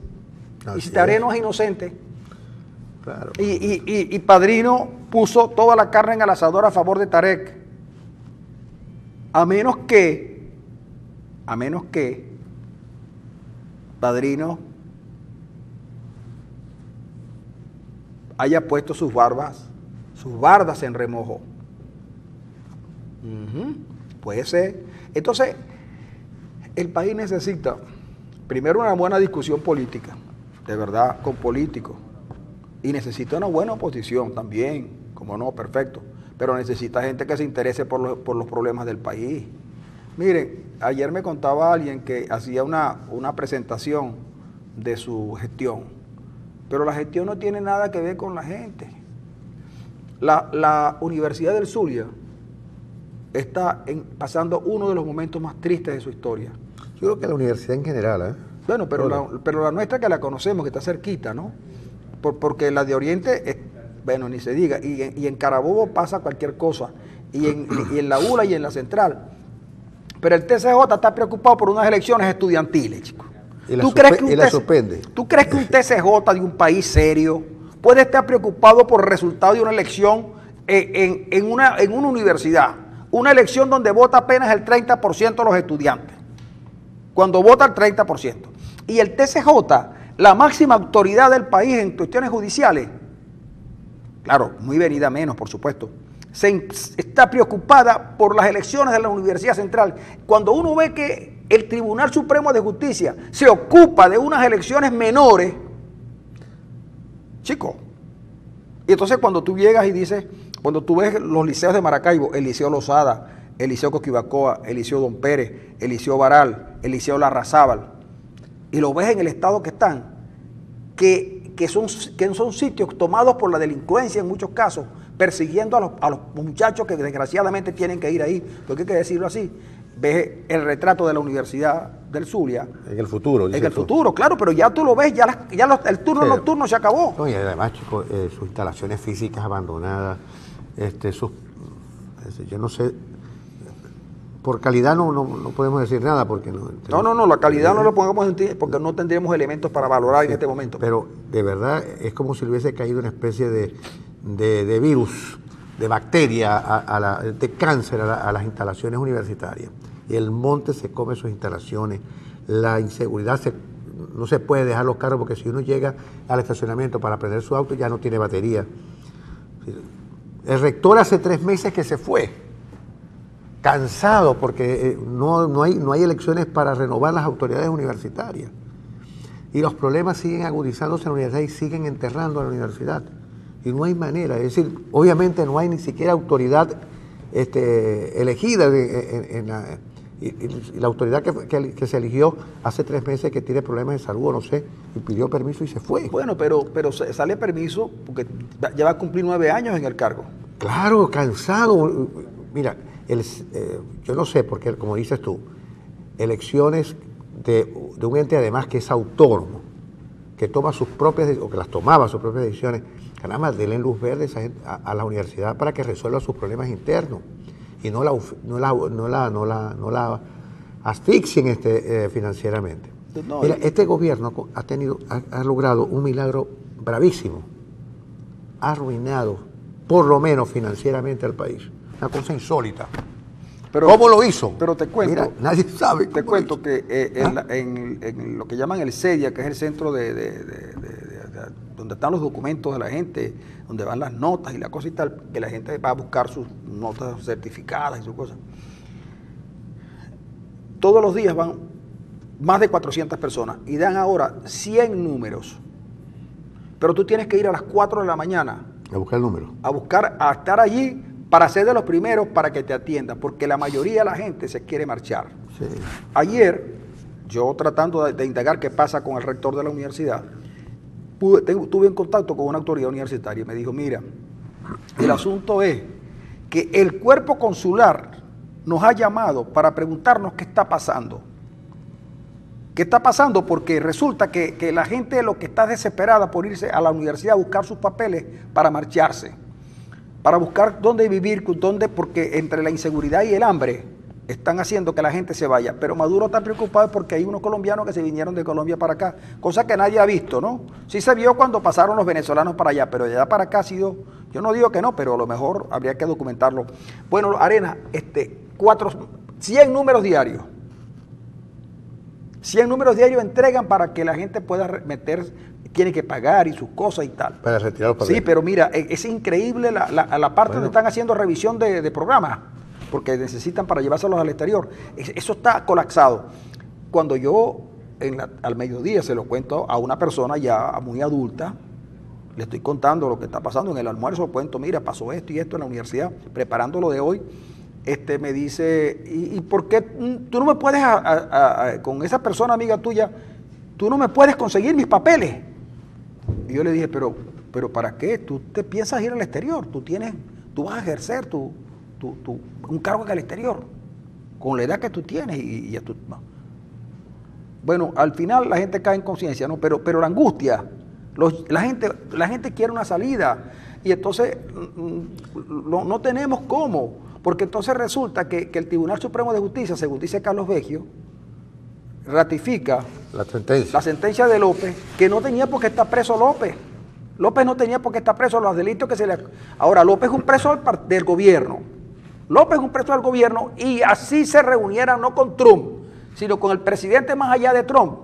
¿Y si Tarek no es inocente? Claro. Y Padrino puso toda la carne en el asador a favor de Tarek, a menos que Padrino haya puesto sus bardas en remojo. Puede ser. Entonces, el país necesita primero una buena discusión política, de verdad, con políticos, y necesita una buena oposición también, como no, perfecto, pero necesita gente que se interese por los problemas del país. Miren, ayer me contaba alguien que hacía una presentación de su gestión, pero la gestión no tiene nada que ver con la gente. La Universidad del Zulia está pasando uno de los momentos más tristes de su historia. Yo creo que la universidad en general, ¿eh? Bueno, pero la nuestra, que la conocemos, que está cerquita, ¿no? Porque la de Oriente, bueno, ni se diga, y en Carabobo pasa cualquier cosa, y en la ULA y en la Central. Pero el TCJ está preocupado por unas elecciones estudiantiles, chicos. Y la suspende. ¿Tú crees que un TCJ de un país serio puede estar preocupado por el resultado de una elección en una universidad? Una elección donde vota apenas el 30% de los estudiantes. Cuando vota el 30%. Y el TCJ, la máxima autoridad del país en cuestiones judiciales, claro, muy venida menos, por supuesto, está preocupada por las elecciones de la Universidad Central. Cuando uno ve que el Tribunal Supremo de Justicia se ocupa de unas elecciones menores, chico, y entonces cuando tú llegas y dices, cuando tú ves los liceos de Maracaibo, el Liceo Lozada, el Liceo Coquibacoa, el Liceo Don Pérez, el Liceo Baral, el Liceo Larrazábal, y lo ves en el estado que están, que son sitios tomados por la delincuencia en muchos casos, persiguiendo a los muchachos que desgraciadamente tienen que ir ahí, porque hay que decirlo así. Ves el retrato de la Universidad del Zulia. En el futuro. En el futuro, claro, pero ya tú lo ves, el turno nocturno se acabó. No, y además, chicos, sus instalaciones físicas abandonadas, yo no sé, por calidad no podemos decir nada, porque no, la calidad no lo podemos sentir porque no tendríamos elementos para valorar en este momento. Pero de verdad es como si le hubiese caído una especie de virus, de bacteria, de cáncer a las instalaciones universitarias. Y el monte se come sus instalaciones, la inseguridad, no se puede dejar los carros porque si uno llega al estacionamiento para prender su auto ya no tiene batería. El rector hace 3 meses que se fue, cansado porque no hay elecciones para renovar las autoridades universitarias. Y los problemas siguen agudizándose en la universidad y siguen enterrando a la universidad. Y no hay manera, es decir, obviamente no hay ni siquiera autoridad elegida y la autoridad que se eligió hace 3 meses que tiene problemas de salud, no sé, y pidió permiso y se fue. Bueno, pero sale permiso porque ya va a cumplir 9 años en el cargo. Claro, cansado. Mira, yo no sé, porque como dices tú, elecciones de un ente además que es autónomo, que toma sus propias, o que las tomaba sus propias decisiones. Caramba, denle luz verde a la universidad para que resuelva sus problemas internos y no la asfixien financieramente. No, mira, este gobierno ha logrado un milagro bravísimo. Ha arruinado, por lo menos financieramente, al país. Una cosa insólita. Pero, ¿cómo lo hizo? Pero te cuento. Mira, nadie sabe. Te cuento que en lo que llaman el CEDIA, que es el centro donde están los documentos de la gente, donde van las notas y la cosa y tal, que la gente va a buscar sus notas certificadas y sus cosas. Todos los días van más de 400 personas y dan ahora 100 números. Pero tú tienes que ir a las 4 de la mañana. A buscar el número. A estar allí para ser de los primeros para que te atiendan, porque la mayoría de la gente se quiere marchar. Sí. Ayer, yo tratando de indagar qué pasa con el rector de la universidad, tuve en contacto con una autoridad universitaria y me dijo, mira, el asunto es que el cuerpo consular nos ha llamado para preguntarnos qué está pasando. ¿Qué está pasando? Porque resulta que la gente lo que está desesperada por irse a la universidad a buscar sus papeles para marcharse, para buscar dónde vivir, porque entre la inseguridad y el hambre están haciendo que la gente se vaya. Pero Maduro está preocupado porque hay unos colombianos que se vinieron de Colombia para acá, cosa que nadie ha visto, ¿no? Sí se vio cuando pasaron los venezolanos para allá, pero de allá para acá ha sido, yo no digo que no, pero a lo mejor habría que documentarlo. Bueno, Arena, 100 números diarios. 100 números diarios entregan para que la gente pueda meter, tiene que pagar y sus cosas y tal. Para retirar los papeles. Sí, pero mira, es increíble la parte donde están haciendo revisión de programas, porque necesitan para llevárselos al exterior. Eso está colapsado. Cuando yo al mediodía se lo cuento a una persona ya muy adulta, le estoy contando lo que está pasando en el almuerzo, cuento, mira, pasó esto y esto en la universidad, preparando lo de hoy. Me dice, ¿y por qué tú no me puedes, con esa persona amiga tuya, tú no me puedes conseguir mis papeles? Y yo le dije, pero ¿para qué? Tú te piensas ir al exterior, tú vas a ejercer un cargo en el exterior, con la edad que tú tienes y ya tú... No. Bueno, al final la gente cae en conciencia, ¿no? Pero la angustia, la gente quiere una salida y entonces no tenemos cómo. Porque entonces resulta que el Tribunal Supremo de Justicia, según dice Carlos Vecchio, ratifica la sentencia de López, que no tenía por qué estar preso López. López no tenía por qué estar preso los delitos que se le... Ahora, López es un preso del gobierno. López es un preso del gobierno y así se reunieran no con Trump, sino con el presidente más allá de Trump.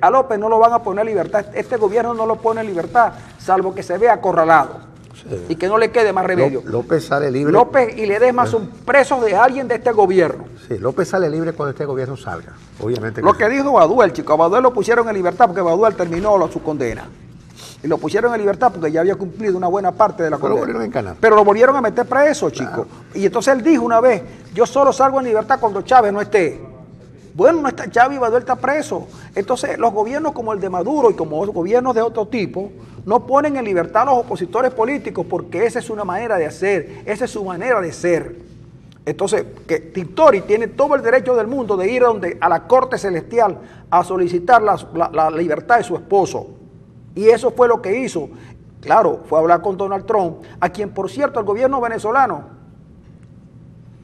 A López no lo van a poner en libertad, este gobierno no lo pone en libertad, salvo que se vea acorralado. Sí. Y que no le quede más remedio. López sale libre. López y Ledesma son presos de alguien de este gobierno. Sí, López sale libre cuando este gobierno salga, obviamente. Lo que dijo Baduel, chico, a Baduel lo pusieron en libertad porque Baduel terminó su condena. Y lo pusieron en libertad porque ya había cumplido una buena parte de la condena. Pero lo volvieron a meter preso, chico. Claro. Y entonces él dijo una vez, yo solo salgo en libertad cuando Chávez no esté. Bueno, no está Chávez y Baduel está preso. Entonces los gobiernos como el de Maduro y como gobiernos de otro tipo no ponen en libertad a los opositores políticos porque esa es una manera de hacer, esa es su manera de ser. Entonces, que Tintori tiene todo el derecho del mundo de ir a la Corte Celestial a solicitar la libertad de su esposo. Y eso fue lo que hizo. Claro, fue a hablar con Donald Trump, a quien, por cierto, el gobierno venezolano...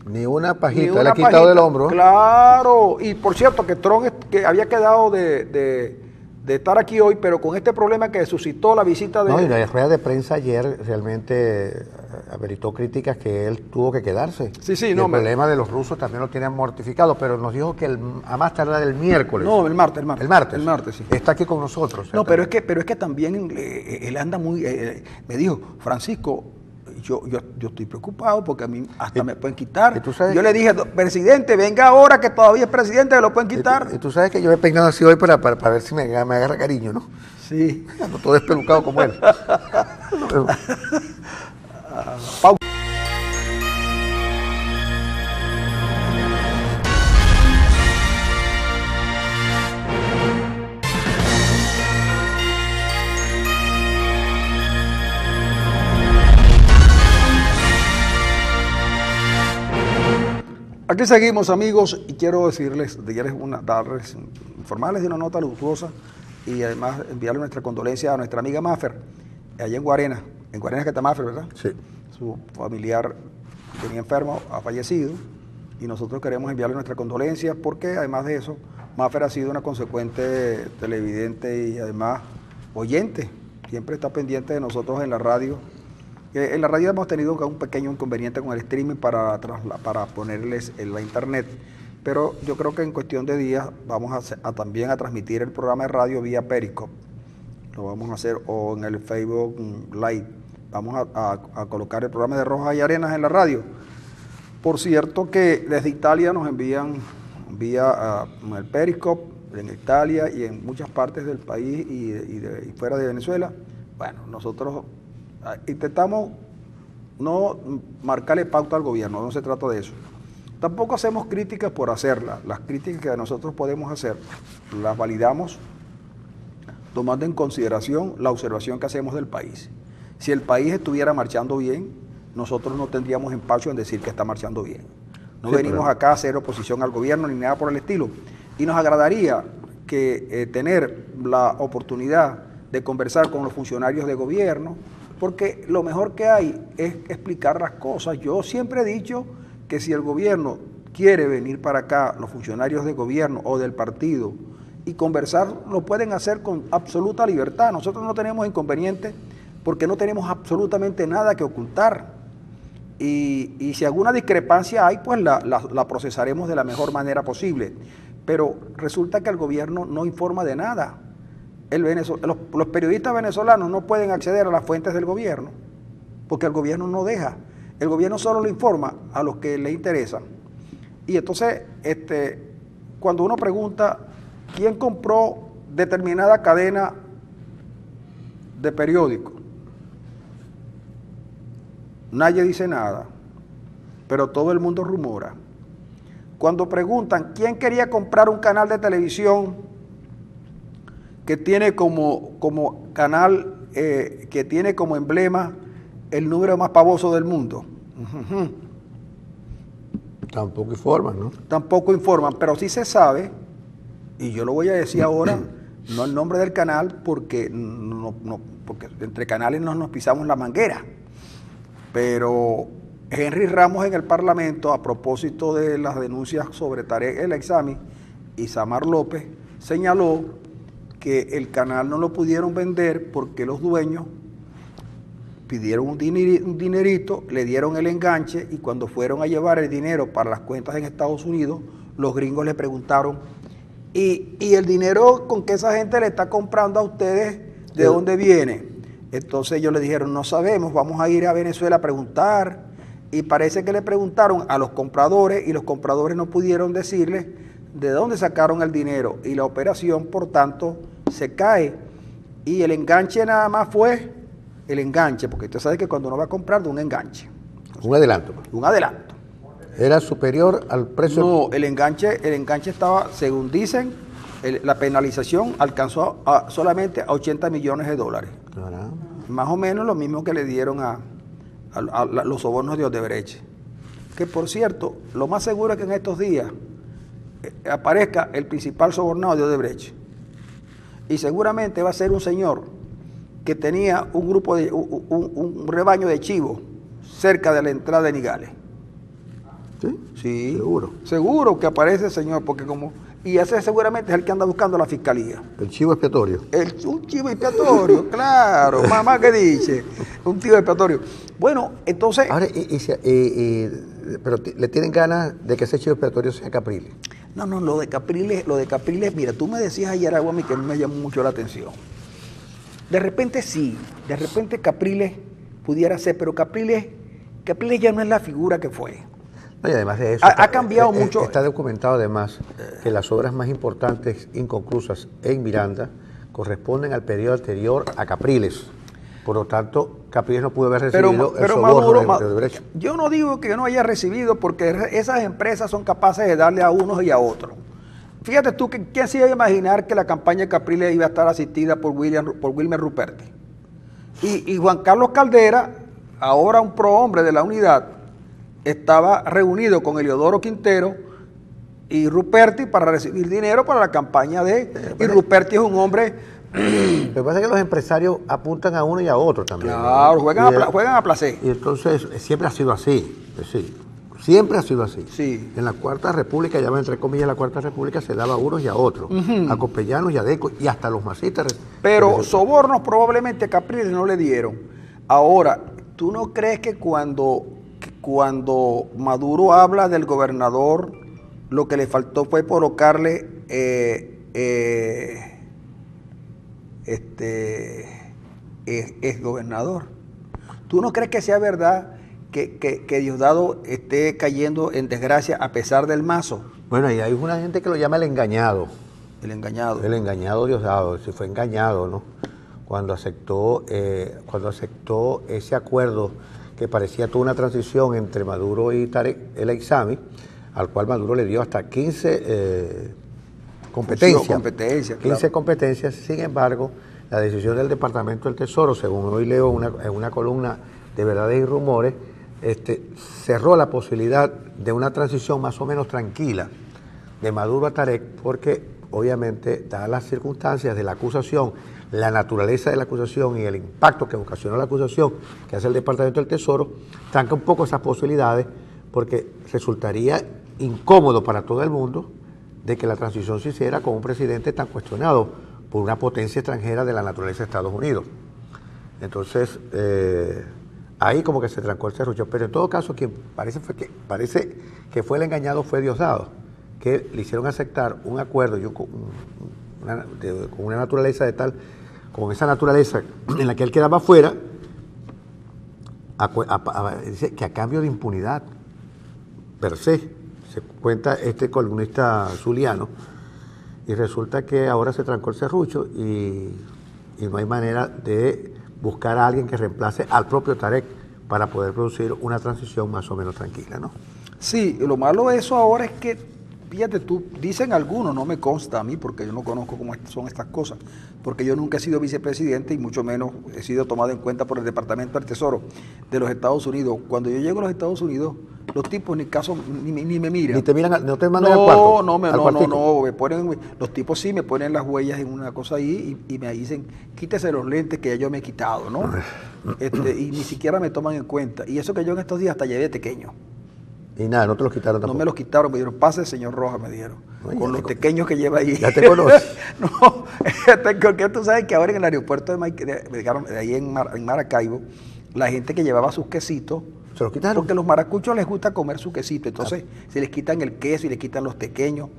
Ni una pajita, le ha quitado del hombro. Claro, y por cierto, que Trump que había quedado de estar aquí hoy, pero con este problema que suscitó la visita de... No, y la rueda de prensa ayer realmente ameritó críticas que él tuvo que quedarse. Sí, sí, y no. El problema de los rusos también lo tienen mortificado, pero nos dijo que a más tardar el miércoles. No, el martes. El martes. El martes, sí. Está aquí con nosotros. No, pero es que también él anda muy... me dijo, Francisco, yo estoy preocupado porque a mí hasta me pueden quitar. Yo le dije, presidente, venga ahora que todavía es presidente, que lo pueden quitar. Y tú sabes que yo me he peinado así hoy para ver si me agarra cariño, ¿no? Sí. Ando todo despelucado como él. Aquí seguimos, amigos, y quiero informarles de una nota luctuosa y además enviarle nuestra condolencia a nuestra amiga Maffer, allá en Guarena que está Maffer, ¿verdad? Sí. Su familiar venía enfermo, ha fallecido, y nosotros queremos enviarle nuestra condolencia porque además de eso, Maffer ha sido una consecuente televidente y además oyente, siempre está pendiente de nosotros en la radio. En la radio hemos tenido un pequeño inconveniente con el streaming para ponerles en la internet, pero yo creo que en cuestión de días vamos también a transmitir el programa de radio vía Periscope. Lo vamos a hacer o en el Facebook Live. Vamos a colocar el programa de Rojas y Arenas en la radio. Por cierto que desde Italia nos envían vía el Periscope, en Italia y en muchas partes del país y fuera de Venezuela. Bueno, nosotros... intentamos no marcarle pauta al gobierno, no se trata de eso. Tampoco hacemos críticas por hacerlas. Las críticas que nosotros podemos hacer, las validamos tomando en consideración la observación que hacemos del país. Si el país estuviera marchando bien, nosotros no tendríamos empacho en decir que está marchando bien. No venimos acá a hacer oposición al gobierno ni nada por el estilo. y nos agradaría que tener la oportunidad de conversar con los funcionarios de gobierno, porque lo mejor que hay es explicar las cosas. Yo siempre he dicho que si el gobierno quiere venir para acá, los funcionarios de gobierno o del partido, y conversar, lo pueden hacer con absoluta libertad. Nosotros no tenemos inconveniente porque no tenemos absolutamente nada que ocultar. Y si alguna discrepancia hay, pues la procesaremos de la mejor manera posible. Pero resulta que el gobierno no informa de nada. Los periodistas venezolanos no pueden acceder a las fuentes del gobierno porque el gobierno no deja. El gobierno solo le informa a los que le interesan. Y entonces, cuando uno pregunta quién compró determinada cadena de periódico, nadie dice nada, pero todo el mundo rumora. Cuando preguntan quién quería comprar un canal de televisión que tiene como canal, que tiene como emblema el número más pavoso del mundo. Tampoco informan, ¿no? Tampoco informan, pero sí se sabe, y yo lo voy a decir ahora, no el nombre del canal, porque entre canales no nos pisamos la manguera. Pero Henry Ramos en el Parlamento, a propósito de las denuncias sobre Tarek El Aissami y Samar López, señaló que el canal no lo pudieron vender porque los dueños pidieron un dinerito, le dieron el enganche, y cuando fueron a llevar el dinero para las cuentas en Estados Unidos, los gringos le preguntaron, ¿y el dinero con que esa gente le está comprando a ustedes, de dónde viene? Entonces ellos le dijeron, no sabemos, vamos a ir a Venezuela a preguntar, y parece que le preguntaron a los compradores, y los compradores no pudieron decirles de dónde sacaron el dinero, y la operación, por tanto, se cae, y el enganche nada más fue el enganche, porque usted sabe que cuando uno va a comprar, de un enganche. Un adelanto. Un adelanto. ¿Era superior al precio? No, el enganche estaba, según dicen, la penalización alcanzó solamente a $80 millones. Caramba. Más o menos lo mismo que le dieron a los sobornos de Odebrecht. Que por cierto, lo más seguro es que en estos días aparezca el principal sobornado de Odebrecht. Y seguramente va a ser un señor que tenía un rebaño de chivos cerca de la entrada de Nigales. ¿Sí? Sí. Seguro. Seguro que aparece el señor, porque y ese seguramente es el que anda buscando la fiscalía. El chivo expiatorio. Un chivo expiatorio, claro. Mamá, ¿qué dice? Un chivo expiatorio. Bueno, entonces... Ahora, pero le tienen ganas de que ese chivo expiatorio sea Capriles. No, lo de Capriles, mira, tú me decías ayer algo a mí que me llamó mucho la atención. De repente sí, de repente Capriles pudiera ser, pero Capriles ya no es la figura que fue. No, y además de eso, ha cambiado mucho. Está documentado además que las obras más importantes inconclusas en Miranda corresponden al periodo anterior a Capriles. Por lo tanto, Capriles no pudo haber recibido el soborno de Odebrecht. Yo no digo que no haya recibido, porque esas empresas son capaces de darle a unos y a otros. Fíjate tú, ¿quién se iba a imaginar que la campaña de Capriles iba a estar asistida por Wilmer Ruperti? Y Juan Carlos Caldera, ahora un prohombre de la unidad, estaba reunido con Eliodoro Quintero y Ruperti para recibir dinero para la campaña y Ruperti es un hombre... Lo que pasa es que los empresarios apuntan a uno y a otro también. Claro, ¿no? juegan a placer. Y entonces siempre ha sido así, sí. Siempre ha sido así. Sí. En la Cuarta República, llama entre comillas la Cuarta República, se daba a unos y a otros, a copellanos y a decos, y hasta los masistas. Pero sobornos probablemente a Capriles no le dieron. Ahora, ¿tú no crees que cuando Maduro habla del gobernador, lo que le faltó fue colocarle es gobernador? ¿Tú no crees que sea verdad que Diosdado esté cayendo en desgracia a pesar del mazo? Bueno, y hay una gente que lo llama el engañado. El engañado. El engañado Diosdado, si fue engañado, ¿no? Cuando aceptó ese acuerdo que parecía toda una transición entre Maduro y Tarek El Aissami, al cual Maduro le dio hasta 15 competencias. 15 competencias. Sin embargo, la decisión del Departamento del Tesoro, según hoy leo en una columna de Verdades y Rumores, cerró la posibilidad de una transición más o menos tranquila, de Maduro a Tarek, porque obviamente, dadas las circunstancias de la acusación, la naturaleza de la acusación y el impacto que ocasionó la acusación que hace el Departamento del Tesoro, tranca un poco esas posibilidades, porque resultaría incómodo para todo el mundo de que la transición se hiciera con un presidente tan cuestionado por una potencia extranjera de la naturaleza de Estados Unidos. Entonces, ahí como que se trancó el serrucho. Pero en todo caso, quien parece que fue el engañado fue Diosdado, que le hicieron aceptar un acuerdo con una naturaleza de tal, con esa naturaleza en la que él quedaba fuera, dice que a cambio de impunidad, per se cuenta este columnista zuliano, y resulta que ahora se trancó el serrucho y no hay manera de buscar a alguien que reemplace al propio Tarek para poder producir una transición más o menos tranquila, ¿no? Sí, lo malo de eso ahora es que, fíjate tú, dicen algunos, no me consta a mí porque yo no conozco cómo son estas cosas, porque yo nunca he sido vicepresidente y mucho menos he sido tomado en cuenta por el Departamento del Tesoro de los Estados Unidos. Cuando yo llego a los Estados Unidos, los tipos ni caso ni me miran. Ni te miran, no te mandan al cuarto. No, me ponen, los tipos sí me ponen las huellas en una cosa ahí y me dicen, quítese los lentes que ya yo me he quitado, ¿no? Y ni siquiera me toman en cuenta. Y eso que yo en estos días hasta llevé tequeño. Y nada, no te los quitaron tampoco. No me los quitaron, me dijeron, pase, señor Rojas, me dijeron. No, con los pequeños que lleva ahí. Ya te conoces. No, porque tú sabes que ahora en el aeropuerto de ahí en Maracaibo, la gente que llevaba sus quesitos, ¿se los quitaron? Porque a los maracuchos les gusta comer su quesito, entonces se les quitan el queso y les quitan los pequeños.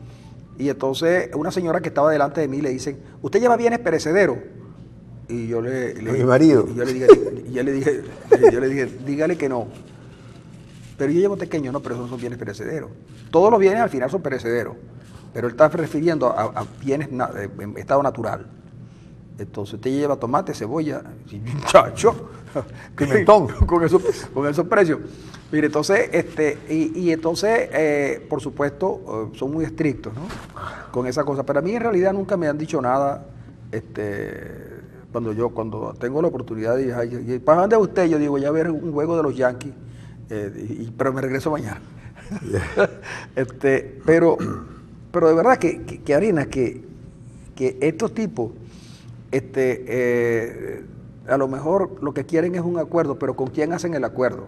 Y entonces una señora que estaba delante de mí le dicen, ¿usted lleva bienes perecederos? Y yo mi marido. Y yo le dije, dígale que no. Pero yo llevo pequeños, no, pero esos no son bienes perecederos. Todos los bienes al final son perecederos, pero él está refiriendo a bienes en estado natural. Entonces usted lleva tomate, cebolla, muchacho, pimentón, con esos precios. Mire, entonces, entonces, por supuesto, son muy estrictos, ¿no? Con esa cosa. Pero a mí en realidad nunca me han dicho nada, cuando tengo la oportunidad de ir, ¿para dónde usted? Yo digo, ya ver un juego de los Yankees. Pero me regreso mañana. Pero de verdad que Arena, que estos tipos, a lo mejor lo que quieren es un acuerdo, pero ¿con quién hacen el acuerdo?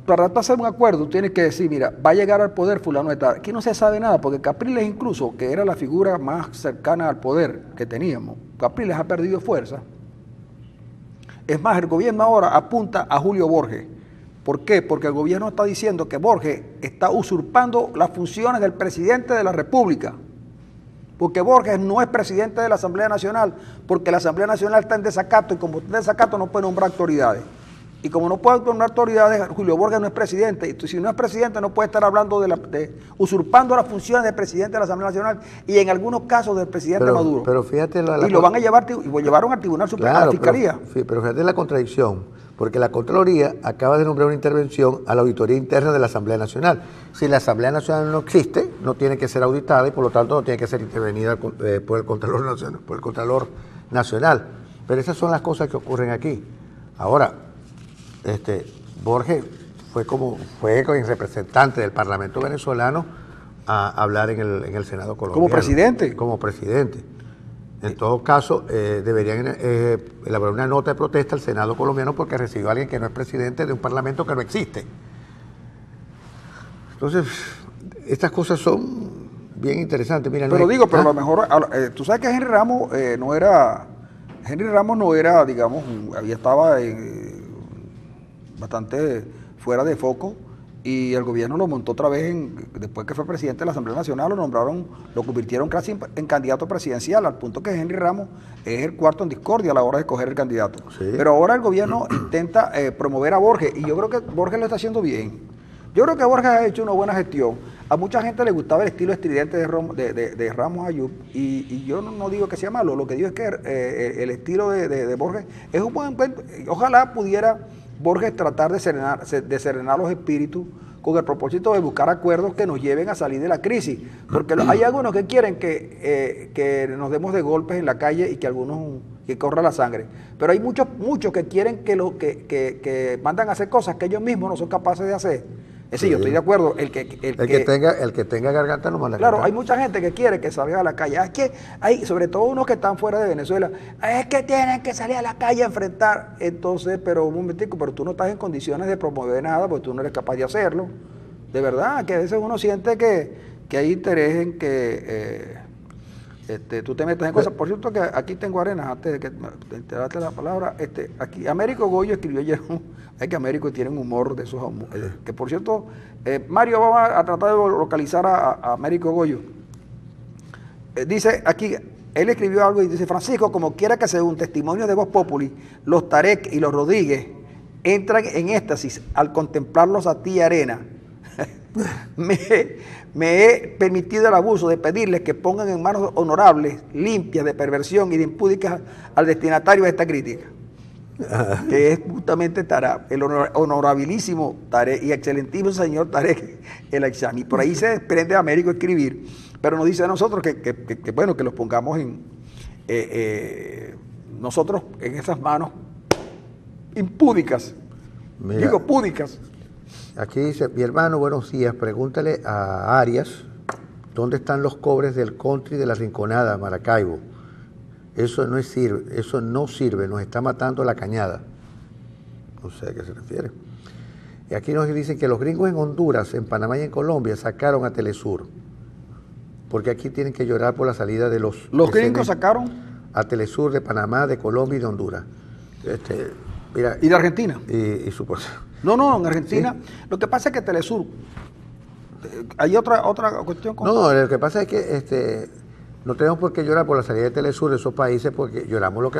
Para hacer un acuerdo, tienes que decir, mira, va a llegar al poder fulano de tal. Aquí no se sabe nada, porque Capriles incluso, que era la figura más cercana al poder que teníamos, Capriles ha perdido fuerza. Es más, el gobierno ahora apunta a Julio Borges. ¿Por qué? Porque el gobierno está diciendo que Borges está usurpando las funciones del presidente de la República. Porque Borges no es presidente de la Asamblea Nacional, porque la Asamblea Nacional está en desacato y como está en desacato no puede nombrar autoridades. Y como no puede nombrar autoridades, Julio Borges no es presidente. Y si no es presidente no puede estar hablando de usurpando las funciones del presidente de la Asamblea Nacional y en algunos casos del presidente Maduro. Pero fíjate y lo van a llevar, y lo llevaron al Tribunal Supremo, a la Fiscalía. Pero fíjate la contradicción, porque la Contraloría acaba de nombrar una intervención a la auditoría interna de la Asamblea Nacional. Si la Asamblea Nacional no existe, no tiene que ser auditada y por lo tanto no tiene que ser intervenida por el Contralor Nacional. Pero esas son las cosas que ocurren aquí. Ahora, Borges fue el representante del Parlamento venezolano a hablar en el Senado colombiano. ¿Como presidente? Como presidente. En todo caso, deberían elaborar una nota de protesta al Senado colombiano porque recibió a alguien que no es presidente de un parlamento que no existe. Entonces, estas cosas son bien interesantes. Mira, pero pero a lo mejor, tú sabes que Henry Ramos no era, digamos, estaba bastante fuera de foco y el gobierno lo montó otra vez, después que fue presidente de la Asamblea Nacional, lo convirtieron casi en candidato presidencial, al punto que Henry Ramos es el cuarto en discordia a la hora de escoger el candidato. Sí. Pero ahora el gobierno intenta promover a Borges y yo creo que Borges lo está haciendo bien. Yo creo que Borges ha hecho una buena gestión. A mucha gente le gustaba el estilo estridente de Ramos Ayub y yo no digo que sea malo, lo que digo es que el estilo de Borges es un buen... Ojalá pudiera Borges tratar de serenar los espíritus con el propósito de buscar acuerdos que nos lleven a salir de la crisis, porque hay algunos que quieren que nos demos de golpes en la calle y que corra la sangre, pero hay muchos que quieren que mandan a hacer cosas que ellos mismos no son capaces de hacer. Sí, yo estoy de acuerdo. El que tenga garganta no mala. Claro, hay mucha gente que quiere que salga a la calle. Es que hay, sobre todo unos que están fuera de Venezuela, es que tienen que salir a la calle a enfrentar. Entonces, pero un momentico, pero tú no estás en condiciones de promover nada porque tú no eres capaz de hacerlo. De verdad, que a veces uno siente que hay interés en que tú te metas en cosas. Por cierto, que aquí tengo Arenas, antes de que te darte la palabra. Aquí Américo Goyo escribió ayer, es que Américo tiene un humor de esos, que por cierto, Mario, vamos a tratar de localizar a Américo Goyo. Dice aquí, él escribió algo y dice: Francisco, como quiera que según testimonio de Voz Populi, los Tarek y los Rodríguez entran en éxtasis al contemplarlos a ti, Arena. me he permitido el abuso de pedirles que pongan en manos honorables, limpias de perversión y de impúdicas al destinatario de esta crítica, que es justamente Tarek, el honorabilísimo Tarek y excelentísimo señor Tarek El Aishami. Por ahí se desprende de Américo escribir, pero nos dice a nosotros que bueno, que los pongamos nosotros en esas manos impúdicas. Mira, digo púdicas. Aquí dice: mi hermano, buenos días, pregúntale a Arias dónde están los cobres del country de la Rinconada, Maracaibo. Eso no sirve, nos está matando la cañada. No sé a qué se refiere. Y aquí nos dicen que los gringos en Honduras, en Panamá y en Colombia sacaron a Telesur, porque aquí tienen que llorar por la salida de los... ¿Los gringos sacaron? A Telesur de Panamá, de Colombia y de Honduras. Mira, ¿Y de Argentina? Y supuesto. No, en Argentina. ¿Sí? Lo que pasa es que Telesur, hay otra cuestión. No, lo que pasa es que no tenemos por qué llorar por la salida de Telesur de esos países, porque lloramos lo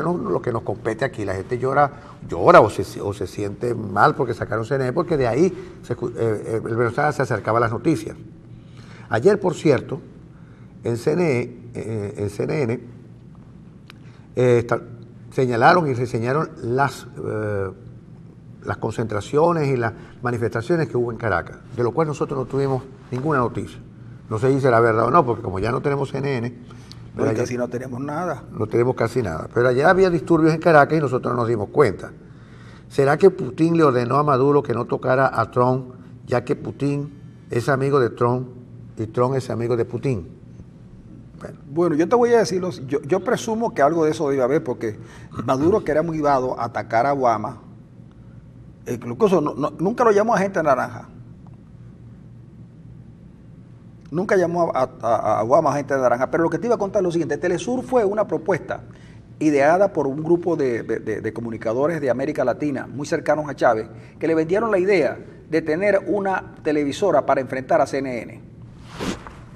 que nos compete aquí. La gente llora o se siente mal porque sacaron CNN, porque de ahí el Venezuela se acercaba a las noticias. Ayer, por cierto, en CNN señalaron y reseñaron las concentraciones y las manifestaciones que hubo en Caracas, de lo cual nosotros no tuvimos ninguna noticia. No sé si será verdad o no, porque como ya no tenemos CNN... Pero casi no tenemos nada. No tenemos casi nada. Pero allá había disturbios en Caracas y nosotros no nos dimos cuenta. ¿Será que Putin le ordenó a Maduro que no tocara a Trump, ya que Putin es amigo de Trump y Trump es amigo de Putin? Bueno, yo te voy a decirlo, yo presumo que algo de eso debe haber, porque Maduro, que era muy dado a atacar a Obama, incluso nunca lo llamó agente naranja. Nunca llamó a Obama agente naranja. Pero lo que te iba a contar es lo siguiente: Telesur fue una propuesta ideada por un grupo de comunicadores de América Latina, muy cercanos a Chávez, que le vendieron la idea de tener una televisora para enfrentar a CNN.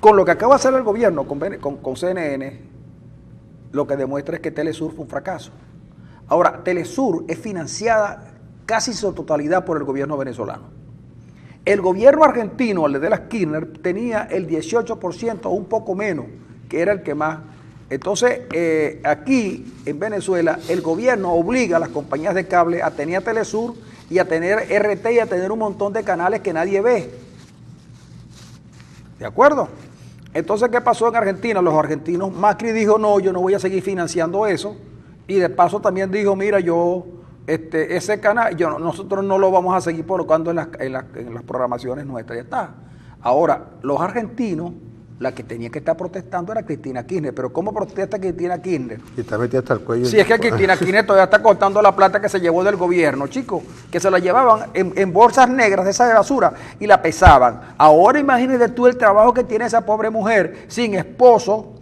Con lo que acaba de hacer el gobierno con CNN, lo que demuestra es que Telesur fue un fracaso. Ahora, Telesur es financiada casi en su totalidad por el gobierno venezolano. El gobierno argentino, el de las Kirchner, tenía el 18% o un poco menos, que era el que más. Entonces, aquí en Venezuela, el gobierno obliga a las compañías de cable a tener Telesur y a tener RT y a tener un montón de canales que nadie ve. ¿De acuerdo? Entonces, ¿qué pasó en Argentina? Los argentinos, Macri dijo: no, yo no voy a seguir financiando eso. Y de paso también dijo: mira, yo... ese canal, nosotros no lo vamos a seguir colocando en las programaciones nuestras, ya está. Ahora, los argentinos, la que tenía que estar protestando era Cristina Kirchner, pero ¿cómo protesta Cristina Kirchner? Y está metida hasta el cuello. Si es que Cristina Kirchner todavía está contando la plata que se llevó del gobierno, chicos, que se la llevaban en bolsas negras de esa de basura y la pesaban. Ahora imagínate tú el trabajo que tiene esa pobre mujer sin esposo,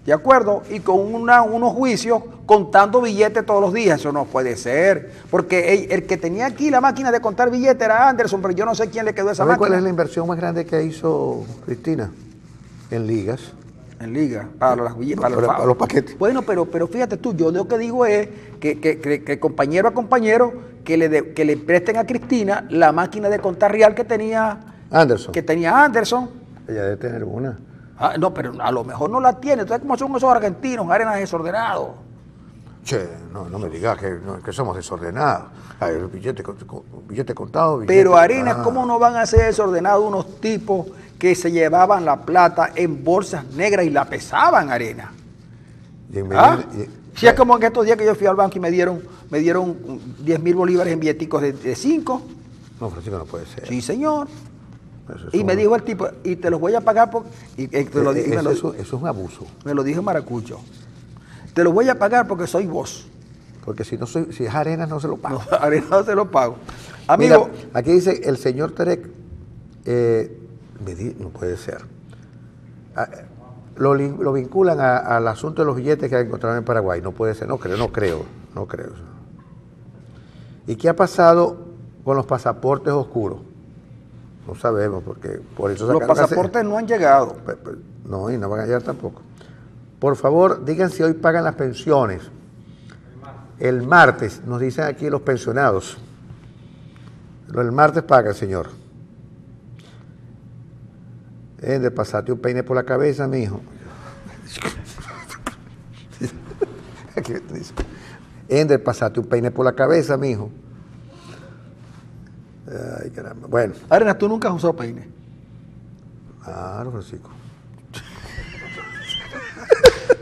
¿de acuerdo? Y con unos juicios contando billetes todos los días. Eso no puede ser. Porque el que tenía aquí la máquina de contar billetes era Anderson, pero yo no sé quién le quedó esa máquina. ¿Cuál es la inversión más grande que hizo Cristina? En ligas. En ligas, para los paquetes. Bueno, pero fíjate tú, yo lo que digo es que compañero a compañero que le presten a Cristina la máquina de contar real que tenía Anderson. Ella debe tener una. No, pero a lo mejor no la tiene. ¿Sabes cómo son esos argentinos, Arenas, desordenados? Che, no me digas que somos desordenados. Ay, billete contado. Pero Arenas, ¿cómo no van a ser desordenados unos tipos que se llevaban la plata en bolsas negras y la pesaban, Arenas? Si es como en estos días que yo fui al banco y me dieron 10.000 bolívares en billeticos de 5. No, Francisco, no puede ser. Sí, señor. Y me dijo el tipo, y te los voy a pagar eso es un abuso. Me lo dijo Maracucho. Te los voy a pagar porque soy vos. Porque si es arena no se lo pago. No, arena no se lo pago. Amigo. Mira, aquí dice el señor Terek, no puede ser. Lo vinculan al asunto de los billetes que encontraron en Paraguay. No puede ser, no creo. ¿Y qué ha pasado con los pasaportes oscuros? No sabemos, porque por eso los pasaportes no han llegado. No, y no van a llegar tampoco. Por favor, digan si hoy pagan las pensiones. El martes, nos dicen aquí los pensionados. El martes paga, señor. De pasarte un peine por la cabeza, mijo. De pasarte un peine por la cabeza, mijo. Ay, caramba. Bueno. Arenas, ¿tú nunca has usado peine? Claro, Francisco.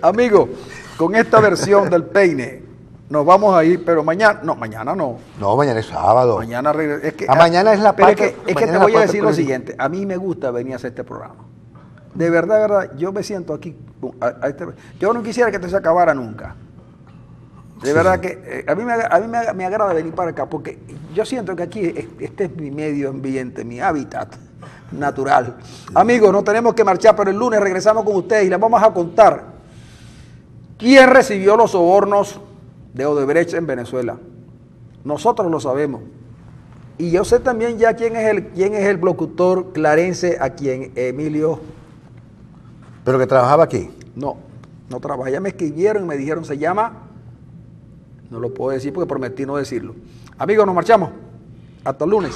Amigo, con esta versión del peine nos vamos a ir, pero mañana no. No, mañana es sábado. Mañana es que, mañana es la parte. Es que te voy a decir lo siguiente. A mí me gusta venir a hacer este programa. De verdad, yo me siento aquí. Yo no quisiera que esto se acabara nunca. De verdad que a mí me agrada venir para acá porque yo siento que aquí este es mi medio ambiente, mi hábitat natural. Amigos, no tenemos que marchar, pero el lunes regresamos con ustedes y les vamos a contar quién recibió los sobornos de Odebrecht en Venezuela. Nosotros lo sabemos. Y yo sé también ya quién es el locutor clarense a quien Emilio... ¿Pero que trabajaba aquí? No trabaja. Ya me escribieron y me dijeron, se llama... No lo puedo decir porque prometí no decirlo. Amigos, nos marchamos. Hasta el lunes.